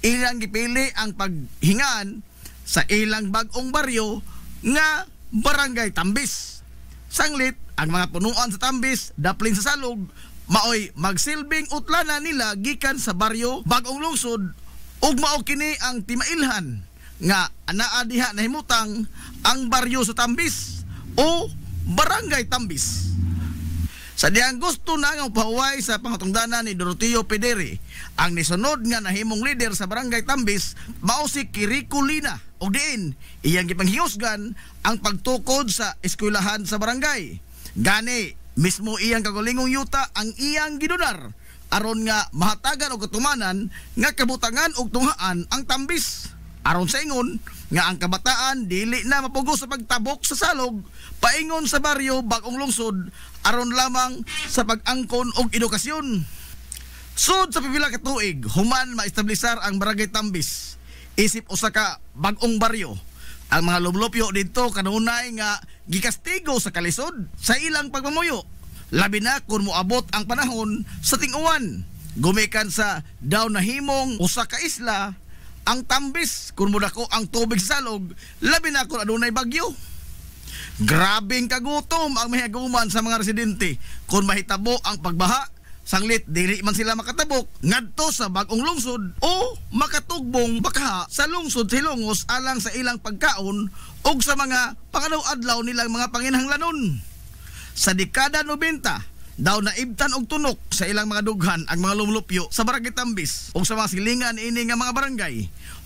ilang gipili ang paghingan sa ilang bag-ong baryo nga barangay Tambis. Sanglit ang mga punuan sa Tambis daplin sa salog maoy magsilbing utlana nila gikan sa baryo bag-ong lungsod ug mao kini ang timailhan nga anaa diha nahimutang ang baryo sa Tambis o barangay Tambis. Sa diyang gusto na nga pahuway sa pangatungdanan ni Doroteo Pedere, ang nisunod nga nahimong leader sa Barangay Tambis mao si Kiriko Lina o diin iyang gipanghingusgan ang pagtukod sa eskwelahan sa barangay. Gani mismo iyang kagulingong yuta ang iyang gidunar aron nga mahatagan og katumanan nga kabutangan og tunghaan ang Tambis. Aron sa ingon nga ang kabataan dili na mapugo sa pagtabok sa salog paingon sa baryo bagong lungsod aron lamang sa pag-angkon og edukasyon. Sud sa pipila ka tuig human maestablisar ang Barangay Tambis isip usa ka bagong baryo. Ang mga lublopyo dito kanunay nga gikastigo sa kalisod sa ilang pagmamuyo, labi na kung moabot ang panahon sa ting-uwan. Gumikan sa daw nahimong usa ka isla ang Tambis kung mudako ang tubig sa salog, labi na kung adunay bagyo. Grabing kagutom ang mahigaguman sa mga residente kung mahitabo ang pagbaha. Sanglit dili man sila makatabok ngadto sa bagong lungsod o makatugbong bakaha sa lungsod Hilongos alang sa ilang pagkaon og sa mga pangadaw-adlaw nilang mga panginahanglanon. Sa dekada 90 daw naibtan og tunok sa ilang mga dughan ang mga lumlupyo sa Barangay Tambis o sa mga silingan ini nga mga barangay.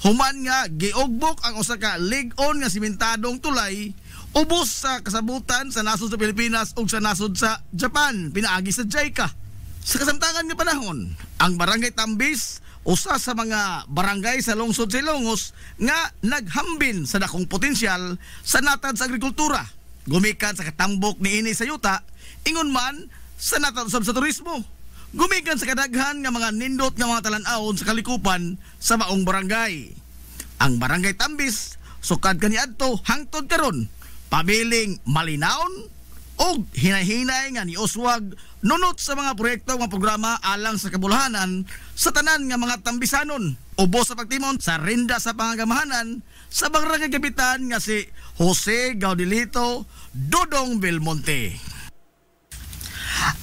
Human nga giugbok ang usa ka lig-on nga simentadong tulay ubos sa kasabutan sa nasod sa Pilipinas ug sa nasod sa Japan pinaagi sa JICA. Sa kasamtangan nga panahon, ang Barangay Tambis usa sa mga barangay sa lungsod Hilongos nga naghambin sa dakong potensyal sa natad sa agrikultura. Gumikan sa katambok niini sa yuta, ingon man sa natad sa turismo. Gumikan sa kadaghan nga mga nindot nga mga talan-awon sa kalikupan sa maong barangay. Ang Barangay Tambis sukad kaniadto hangtod karon pabiling malinaon og hinay-hinay nga niuswag nunot sa mga proyekto nga programa alang sa kabulahanan sa tanan nga mga Tambisanon. Ubos sa pagtimon sa rinda sa pangagamahanan sa Barangay Kapitan nga si Jose Gaudilito Dodong Belmonte.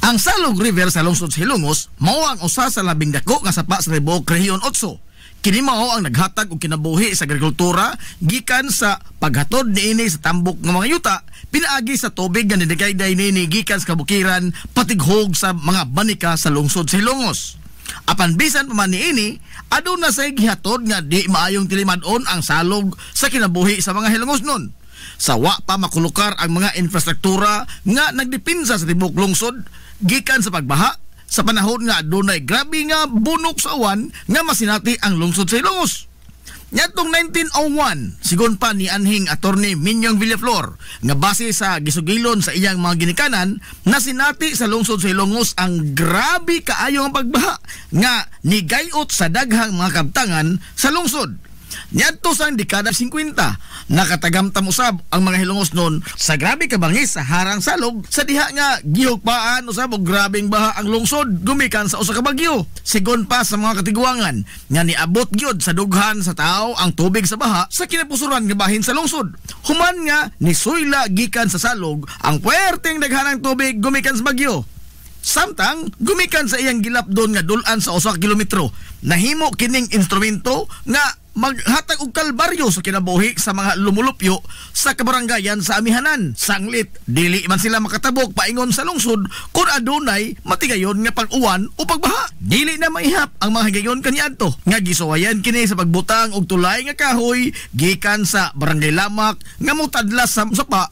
Ang Salog River sa lungsod sa Hilongos mao ang usa sa labing dako nga sapa sa tibuok Rehiyon 8. Kini mao ang naghatag og kinabuhi sa agrikultura gikan sa paghatod niini sa tambok nga mga yuta pinaagi sa tubig nga nidikayday niini gikan sa kabukiran patighog sa mga banika sa lungsod sa Hilongos. Apan bisan pa man niini aduna say gihatod nga di maayong tilimad-on ang salog sa kinabuhi sa mga Hilongosnon. Sa wa pa makulukar ang mga infrastruktura nga nagdepinsa sa tibuok lungsod gikan sa pagbaha sa panahon nga adunay grabe nga bunok sa uwan nga masinati ang lungsod sa Hilongos. Nyatong 1901, sigon pa ni anhing attorney Minyong Villaflor nga base sa gisugilon sa iyang mga ginikanan na sinati sa lungsod sa Hilongos ang grabe kaayo nga pagbaha nga nigayot sa daghang mga kabtangan sa lungsod. Nyadto sang dekada 50, nakatagamtam usab ang mga Hilongos noon sa grabe kabangis sa harang salog sa diha nga gihugpaan usab og grabeng baha ang lungsod gumikan sa usa ka bagyo. Sigon pa sa mga katigwangan nga niabot gyud sa dughan sa tao ang tubig sa baha sa kinapusuran nga bahin sa lungsod. Human nga nisuyla gikan sa salog ang puwerteng daghanang tubig gumikan sa bagyo. Samtang gumikan sa iyang gilapdon nga dulan sa usa ka kilometro, nahimo kining instrumento nga maghatag og kalbaryo sa kinabuhi sa mga lumulupyo sa kabarangayan sa amihanan. Sanglit dili man sila makatabok paingon sa lungsod kung adunay matigayon nga pag-uwan o pagbaha. Dili na maihap ang mga higayon kaniadto nga gisuwayan kini sa pagbutang og tulay nga kahoy gikan sa Barangay Lamak nga mutadlas sa sapa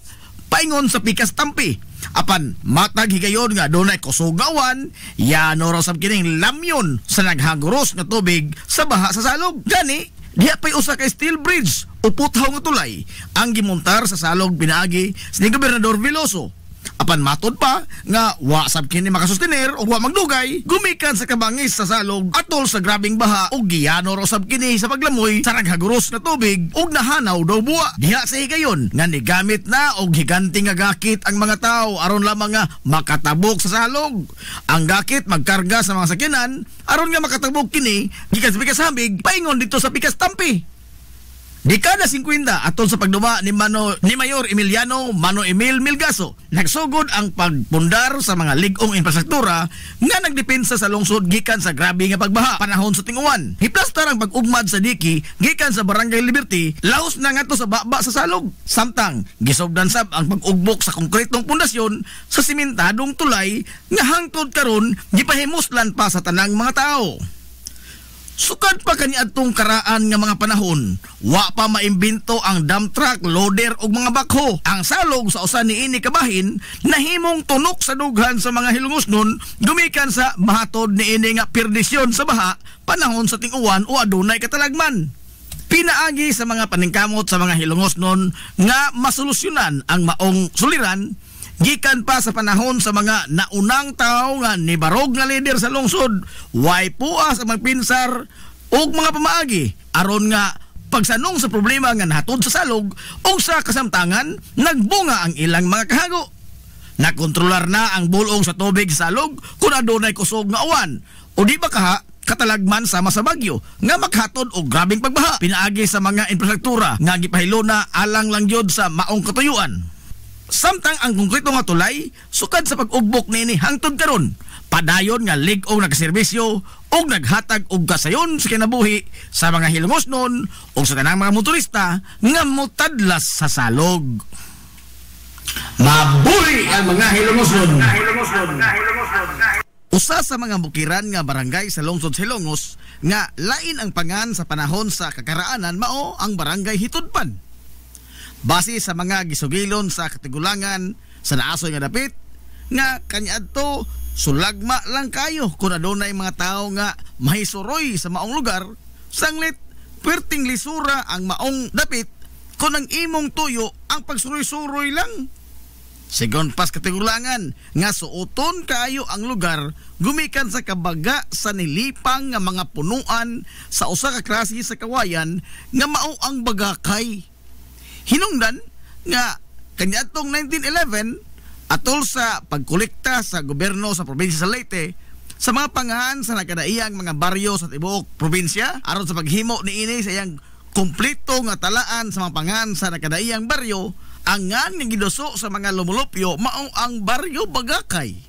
paingon sa Pikas Tampi. Apan matag higayon nga dunay kusugawan, yano raw sab kining lamyon sa naghaguros nga tubig sa baha sa salog. Gani diha pay usa ka steel bridge o puthaw nga tulay ang gimontar sa salog pinaagi sa ni Gobernador Veloso. Apan matod pa nga wa sab kini makasustener o wa magdugay gumikan sa kabangis sa salog atol sa grabing baha ug giyano raw sab kini sa paglamoy sa naghaguros na tubig ug nahanaw daw buwa. Diha sa higayon nga nigamit na og higanting nga gakit ang mga tawo aron lamang nga makatabok sa salog. Ang gakit magkarga sa mga sakyanan aron nga makatabok kini gikan sa Pikas Hamig paingon dito sa Pikas Tampi. Dekada 50 atol sa pagduma ni Mayor Emiliano Mano Emil Milgaso, nagsugod ang pagpundar sa mga ligong infrastruktura nga nagdepensa sa lungsod gikan sa grabe nga pagbaha panahon sa ting-uwan. Hiplastar ang pag-ugmad sa diki gikan sa Barangay Liberty laos na ngadto sa baba sa salog. Samtang gisugdan sab ang pag-ugbok sa konkretong pundasyon sa simentadong tulay nga hangtod karon gipahimuslan pa sa tanang mga tao. Sukad pa kaniadtong karaan nga mga panahon, wa pa maimbento ang dump truck, loader ug mga bakho. Ang salog sa usa niini kabahin nahimong tunok sa dughan sa mga hilungosnon gumikan sa mahatod niini nga perdisyon sa baha panahon sa ting-uwan o adunay katalagman. Pinaagi sa mga paningkamot sa mga hilungosnon nga masolusyonan ang maong suliran gikan pa sa panahon sa mga naunang tao nga nibarog nga leader sa lungsod, way puas ang magpinsar ug mga pamaagi aron nga pagsanong sa problema nga nahatod sa salog o sa kasamtangan nagbunga ang ilang mga kahago. Nakontrolar na ang bulong sa tubig sa salog kung adunay kusog nga uwan o di ba katalagman sama sa bagyo nga maghatod og grabing pagbaha. Pinaagi sa mga infrastruktura nga gipahilo na alang lang yod sa maong katuyuan. Samtang ang konkreto nga tulay sukad sa pag-ugbok niini hangtod karon padayon nga lig-ong nagserbisyo og naghatag og kasayon sa kinabuhi sa mga hilungosnon o sa tanang mga motorista nga motadlas sa salog. Mabuhi ang mga hilungosnon. Usa sa mga bukiran nga barangay sa lungsod Silongos nga lain ang pangan sa panahon sa kakaraanan mao ang Barangay Hitudpan. Base sa mga gisugilon sa katigulangan sa naasoy nga dapit nga kaniadto sulagma lang kayo kung adunay mga tao nga mahisuroy sa maong lugar, sanglit perting lisura ang maong dapit kung ang imong tuyo ang pagsuroy-suroy lang. Sigon pas katigulangan nga suoton kayo ang lugar gumikan sa kabaga sa nilipang nga mga punuan sa usa ka klase sa kawayan nga mao ang bagakay. Hinungdan nga kaniadtong 1911 atol sa pagkolekta sa gobyerno sa probinsya sa Leyte sa mga pangahan sa nakadaiyang mga baryo sa tibuok probinsya aron sa paghimo niini sa iyang kompleto nga talaan sa mga pangahan sa nakadaiyang baryo. Ang nga giduso sa mga lumulupyo mao ang baryo Bagakay.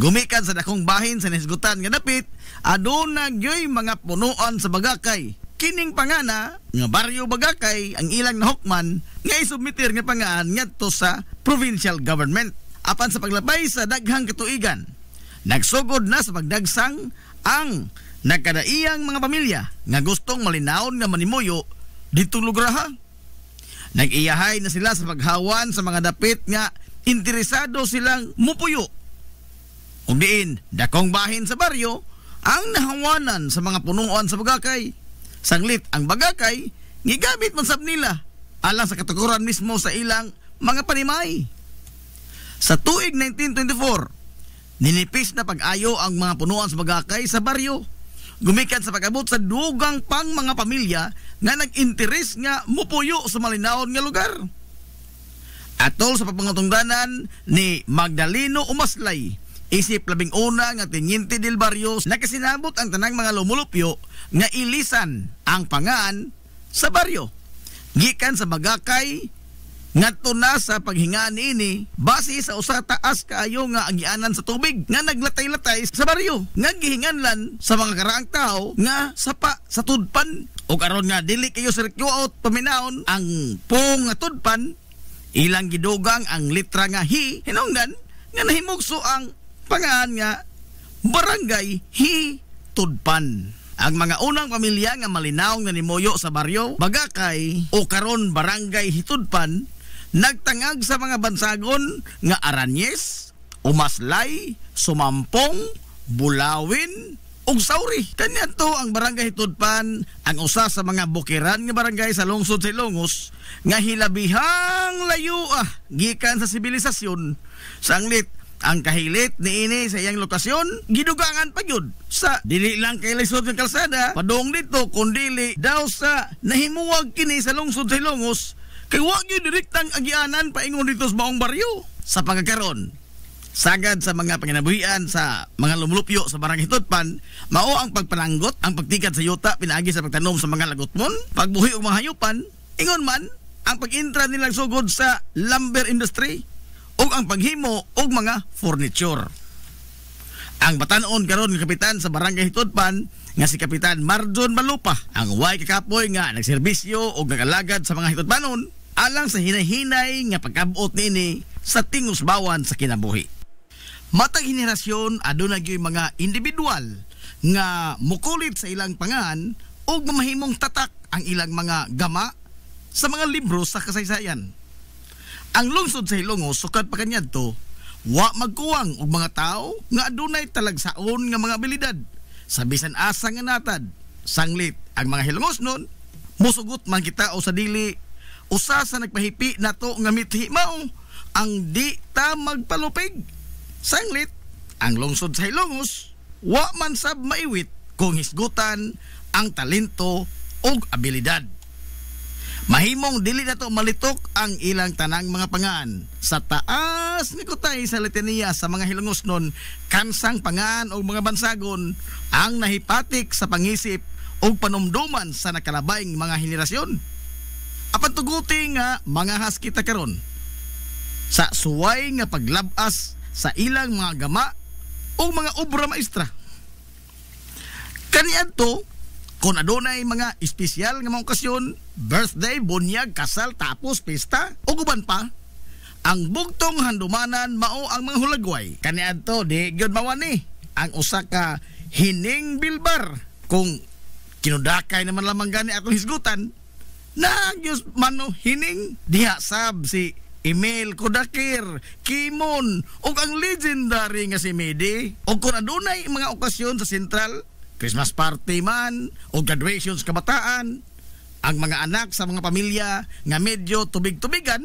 Gumikan sa dakong bahin sa nisgutan nga dapit aduna gyoy mga punuan sa Bagakay. Kining pangana nga baryo Bagakay ang ilang nahukman nga isubmitir nga pangaan ngadto sa provincial government. Apan sa paglabay sa daghang katuigan, nagsugod na sa pagdagsang ang nagkadaiyang mga pamilya nga gustong malinaon nga manimuyo ditong lugraha. Nag-iyahay na sila sa paghawan sa mga dapit nga interesado silang mupuyo. Ug diin dakong bahin sa baryo ang nahawanan sa mga punuan sa Bagakay. Sanglit ang Bagakay gigamit man sab nila alang sa katukuran mismo sa ilang mga panimay. Sa tuig 1924 ninipis na pag-ayo ang mga punuan sa Bagakay sa baryo. Gumikan sa pag-abot sa dugang pang mga pamilya nga nag-interes nga mupuyo sa malinawon nga lugar. Atol sa pagpangutungdanan ni Magdaleno Umaslay, isip 11 nga Teniente del Barrio, nakasinabot ang tanang mga lumulupyo nga ilisan ang pangaan sa baryo. Gikan sa Bagakay ngadto na sa paghingaan niini base sa usa taas kaayo nga agianan sa tubig nga naglatay-latay sa baryo nga gihinganlan sa mga karaang tao nga sapa sa tudpan. O karon nga dili kayo sirkuot paminaon ang pong nga tudpan, ilang gidugang ang litra nga hi hinungdan nga nahimugso ang pangaan nga Barangay Hitudpan. Ang mga unang pamilya nga malinaw nga nimuyo sa baryo Bagakay o karon Barangay Hitudpan nagtangag sa mga bansagon nga Aranyes, Umaslay, Sumampong, Bulawin ug Sauri. Kaniadto ang Barangay Hitudpan ang usa sa mga bukiran nga barangay sa lungsod Silongos nga hilabihang layo gikan sa sibilisasyon. Sanglit ang kahilit niini sa iyang lokasyon gidugangan pa gyud sa dili lang kay lisod ng kalsada padung dito kundi daw sa nahimuwag kini sa lungsod sa Silongos kay wa gyud direktang agianan paingon dito sa maong baryo. Sa pagkakaron Sagad sa mga panginabuhian sa mga lumulupyo sa barang hitotpan, mao ang pagpananggot, ang pagtikad sa yuta pinaagi sa pagtanom sa mga lagutmon, pagbuhi og mga hayupan, ingon man ang pag-intra nilang sugod sa lumber industry ug ang paghimo og mga furniture. Ang batan-on karon nga kapitan sa barangay Hitotpan nga si Kapitan Marjon Malupa, ang way kakapoy nga nagserbisyo og nagalagad sa mga hitotpanon alang sa hinay-hinay nga pagkabot nini sa tingos bawan sa kinabuhi. Matag henerasyon aduna gyud mga individual nga mukulit sa ilang pangan ug mamahimong tatak ang ilang mga gama sa mga libro sa kasaysayan. Ang lungsod sa Hilongos sukad pa kaniadto wa magkuwang og mga tao nga adunay talagsaon nga mga abilidad sa bisan asa nga natad. Sanglit ang mga Hilongos nun, musugot man kita o sa dili usa sa nagpahipi nato nga mithi mao ang di ta magpalupig. Sanglit ang lungsod sa Hilongos wa man sab maiwit kung hisgutan ang talento ug abilidad. Mahimong dili nato malitok ang ilang tanang mga pangan. Sa taas ni kutay sa litaniya sa mga Hilongos nun, kansang pangan o mga bansagon ang nahipatik sa pangisip o panumduman sa nakalabayng mga henerasyon. Apan tuguti nga mga haskita karon sa suway nga paglabas sa ilang mga gama o mga obra maestra. Kaniadto kung adunay mga espesyal nga mga okasyon, birthday, bunyag, kasal, tapos pista o guban pa, ang bugtong handumanan mao ang mga hulagway. Kaniadto di gyud mawani ang usa ka hining bilbar. Kung kinudakay naman lamang gani atong hisgutan, nagyos mano hining diha sab si Emil Kodakir, Kimon, o ang legendary nga si Medi. O kung adunay mga okasyon sa Sentral, Christmas party man, o graduations kabataan, ang mga anak sa mga pamilya nga medyo tubig-tubigan,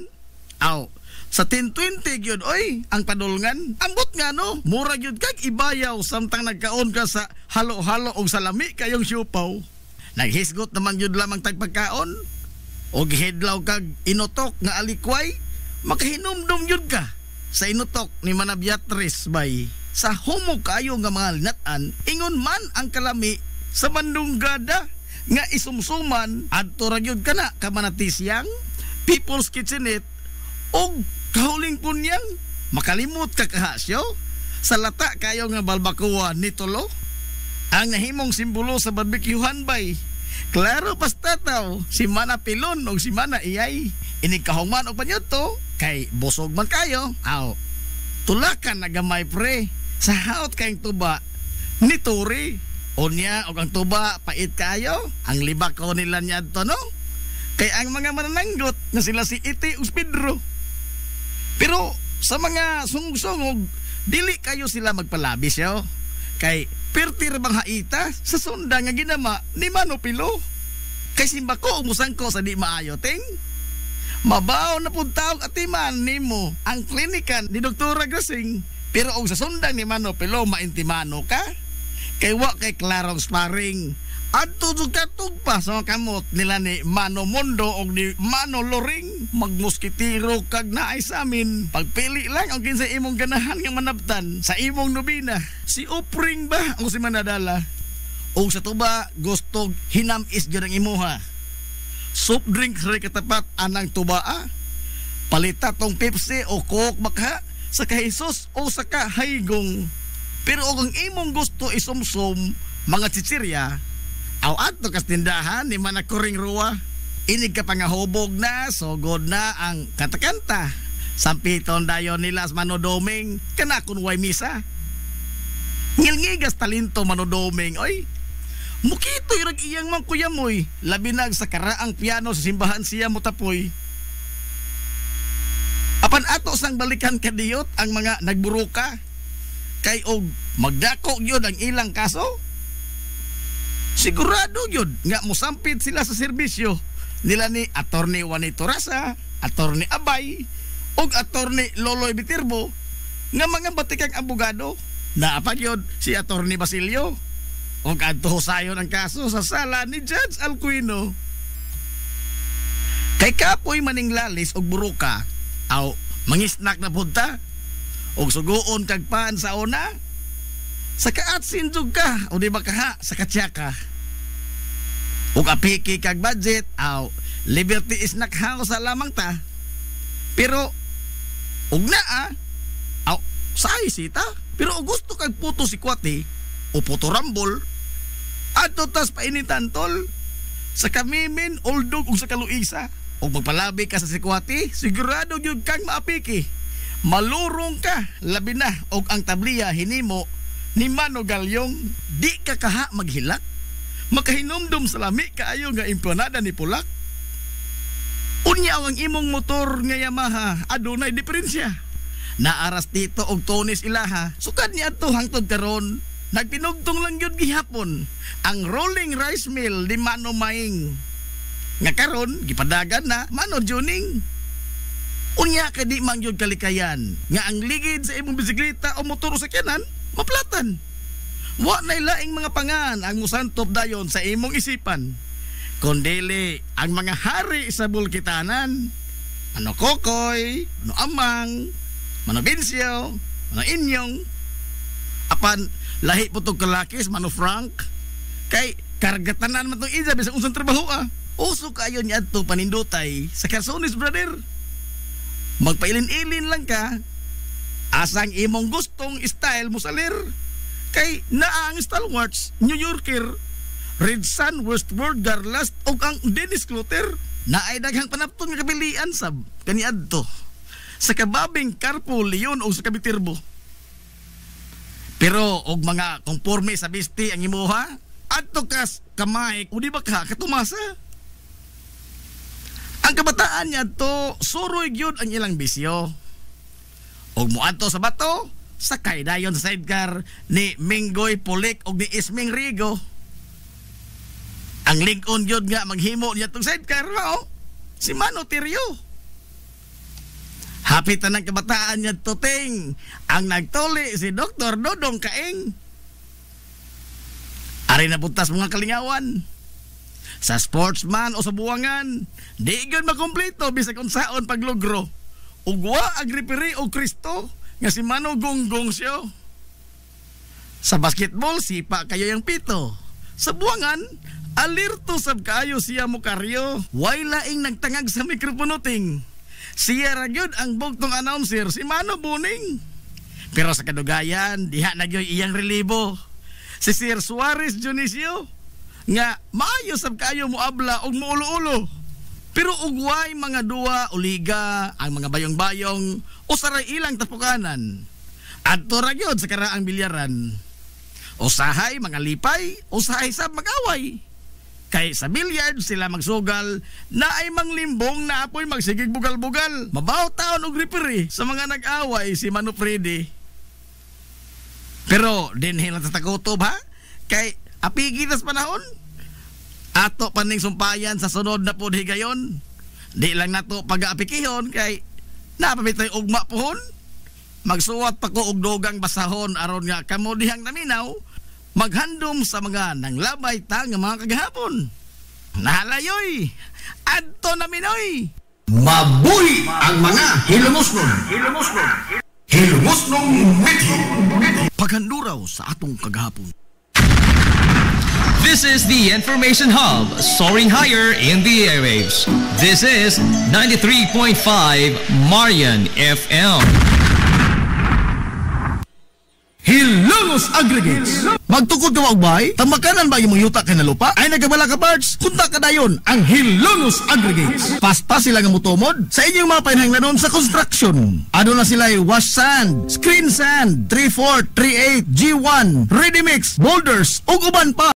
aw, sa 10-20 gyud oy, ang padulngan, ambot nga no, mura gyud kag ibayaw samtang nagkaon ka sa halo-halo o salami kayong siupaw. Naghisgot naman gyud lamang tagpagkaon, o gihedlaw kag inotok nga alikway, makahinumdum yun ka sa inutok ni Mana Beatriz bay. Sa homo kayo nga mga linatan, ingon man ang kalami sa mandunggada nga isumsuman adto ra gyud kana ka Manatisyang, People's Kitchenette og kahuling punyang makalimot ka kahasyo sa lata kayo nga balbacoa ni Tolo ang nahimong simbolo sa barbecuehan bay. Klaro pastataw si Mana Pilon o si Mana Iyay inikahongman o panyot to kay busog man kayo. Aw, tulakan na gamay pre sa haot kayong tuba ni Turi o niya o ang tuba pait kayo ang libak ko nila niya to no kay ang mga manananggot na sila si Iti ug Pedro. Pero sa mga sungsong dili kayo sila magpalabis yo kay pertir bang haita sa sunda nga ginama ni Mano Pilo kay simba ko umusang ko sa di maayo ting mabaw na puntaw atiman nimo ang klinikan ni Doktora Grasing. Pero og sa sunda ni Mano Pilo maintimano ka kay wa kay klarong sparring adto jud katugpa sa mga kamot nila ni Mano Mondo og ni Mano Loring magmuskitiro kag naay sa amin pagpili lang og kinsa imong ganahan nga manabtan sa imong nobina si Opring ba o si Manadala o sa tuba gusto hinamis gyud ang imuha soft drink ray katapat anang tuba palita tong Pepsi o Coke baka sa kahisos o sa kahaygong. Pero kung imong gusto isumsum mga chichirya aw adto kas tindahan ni Manakuring Ruwa inig ka pangahubog na sugod na ang kanta-kanta sampiton dayon nila sa Manodoming kana kun way misa ngilngigas talento Manodoming oy mukito irag iyang mang kuyamoy labi nag sa karaang piano sa simbahan siya motapoy. Apan ato sang balikan kadiyot ang mga nagburuka kay og magdako gyud ang ilang kaso. Sigurado gyud nga mosampit sila sa serbisyo nila ni Attorney Juanito Rasa, Attorney Abay og Attorney Loloy Bitirbo nga mga batikang abogado. Naapa gyud si Attorney Basilio og adto husayon ang kaso sa sala ni Judge Alcuino. Kay kapoy maning lalis og buruka aw mangisnak na punta og suguon kag paan sa una. Sa kaatsin jud ka o di ba kaha sa katsaka. Ug apiki kag budget aw liberty is nakhaw sa lamang ta. Pero ug naa aw say sita. Pero og gusto kag puto si kwate o puto rambol ato tas painitan tol sa kamimin oldog ug sa kaluisa. Og magpalabi ka sa sikwati, sigurado gyud kang maapiki. Malurong ka, labi na og ang tabliya hinimo ni Mano Galyong, di ka kaha maghilak. Makahinumdum sa lami kaayo nga empanada ni Pulak. Unya ang imong motor nga Yamaha, adunay diferensya. Naaras dito og tonis ilaha, sukad niya to hangtod karon. Nagpinugtong lang gyud gihapon ang rolling rice mill di Mano Maing. Nga karon gipadagan na Mano Juning. Unya ka di man gyud kalikayan nga ang ligid sa imong bisikleta o motor sa sakyanan maplatan. Wa nay laing mga pangan ang musantop dayon sa imong isipan. Kondili ang mga hari sa bulkitanan. Ano Kokoy, ano Amang, Mano Bincio, Mano Inyong. Apan lahi po tong kalakis Mano Frank. Kay kargatanan man tong isa bisag unsang trabaho ah. Uso kayo niya to panindutay sa Carsones brother. Magpailin-ilin lang ka. Asang imong gustong style mo salir. Kay naa ang stalwarts, New Yorker, Red Sun, Westward, Garlast o ang Dennis Clutter. Naay daghang panapton nga kabilian sab kaniadto sa kababing Carpo Leon o sa Kabitirbo. Pero og mga konforme sa bisti ang imuha, adto kas kamay o di ba ka katumasa? Ang kabataan niya to, suroy gyud ang ilang bisyo. Og muadto sa bato, sakay dayon sa sidecar ni Minggoy Pulik og ni Isming Rigo. Ang Lincoln gyud nga maghimo niya tong sidecar mao, si Mano Tirio. Hapitan ng kabataan niya to ting, ang nagtuli si Dr. Dodong Kaeng. Ari na butas mga kalingawan. Sa sportsman o sa buwangan, di gyud makumpleto bisag unsaon paglugro. Ugwa ang referee o Kristo nga si Mano Gonggong siyo. Sa basketball, sipa kayo yung pito. Sa buwangan, alirto sab kaayo siya mo karyo. Way laing nagtangag sa mikroponoting. Siya ra gyud ang bugtong announcer, si Mano Buning. Pero sa kadugayan, diha na gyud iyang relibo. Si Sir Suarez Dionisio nga maayo sab kayo mo abla og muulo-ulo. Pero ugway mga duwa o liga ang mga bayong-bayong o saray ilang tapukanan. Adto ra gyud sa karaang bilyaran. Usahay mga lipay, usahay sab mag-away. Kay sa bilyard sila magsugal na ay manglimbong na apoy magsigig bugal-bugal. Mabaw taon og referee sa mga nag-away si Mano Freddy. Pero dinhi lang tatakotob ha? Kay apigitas panahon. Ato paning sumpayan sa sunod na pod higayon. Di lang nato pag-aapikihon kay napabitay ugma pohon. Magsuwat pa ko og dogang basahon aron nga kamo dihang naminaw maghandom sa mga nanglabay ta nga mga kagahapon. Nahalayoy adto naminoy. Mabuhi ang mga hilumosnon. Hilumosnong mithi. Paghanduraw sa atong kagahapon. This is the Information Hub, soaring higher in the airwaves. This is 93.5 Marian FM. Hilongos Aggregates. Magtukod ka wagbay, tamakanan ba yung yuta kay na lupa? Ay nagabala ka parts, kunta ka dayon ang Hilongos Aggregates. Paspas sila nga mutumod sa inyong mga painahinglanon sa construction. Ano na sila wash sand, screen sand, 3-4, 3-8, G1, ready mix, boulders, ug uban pa.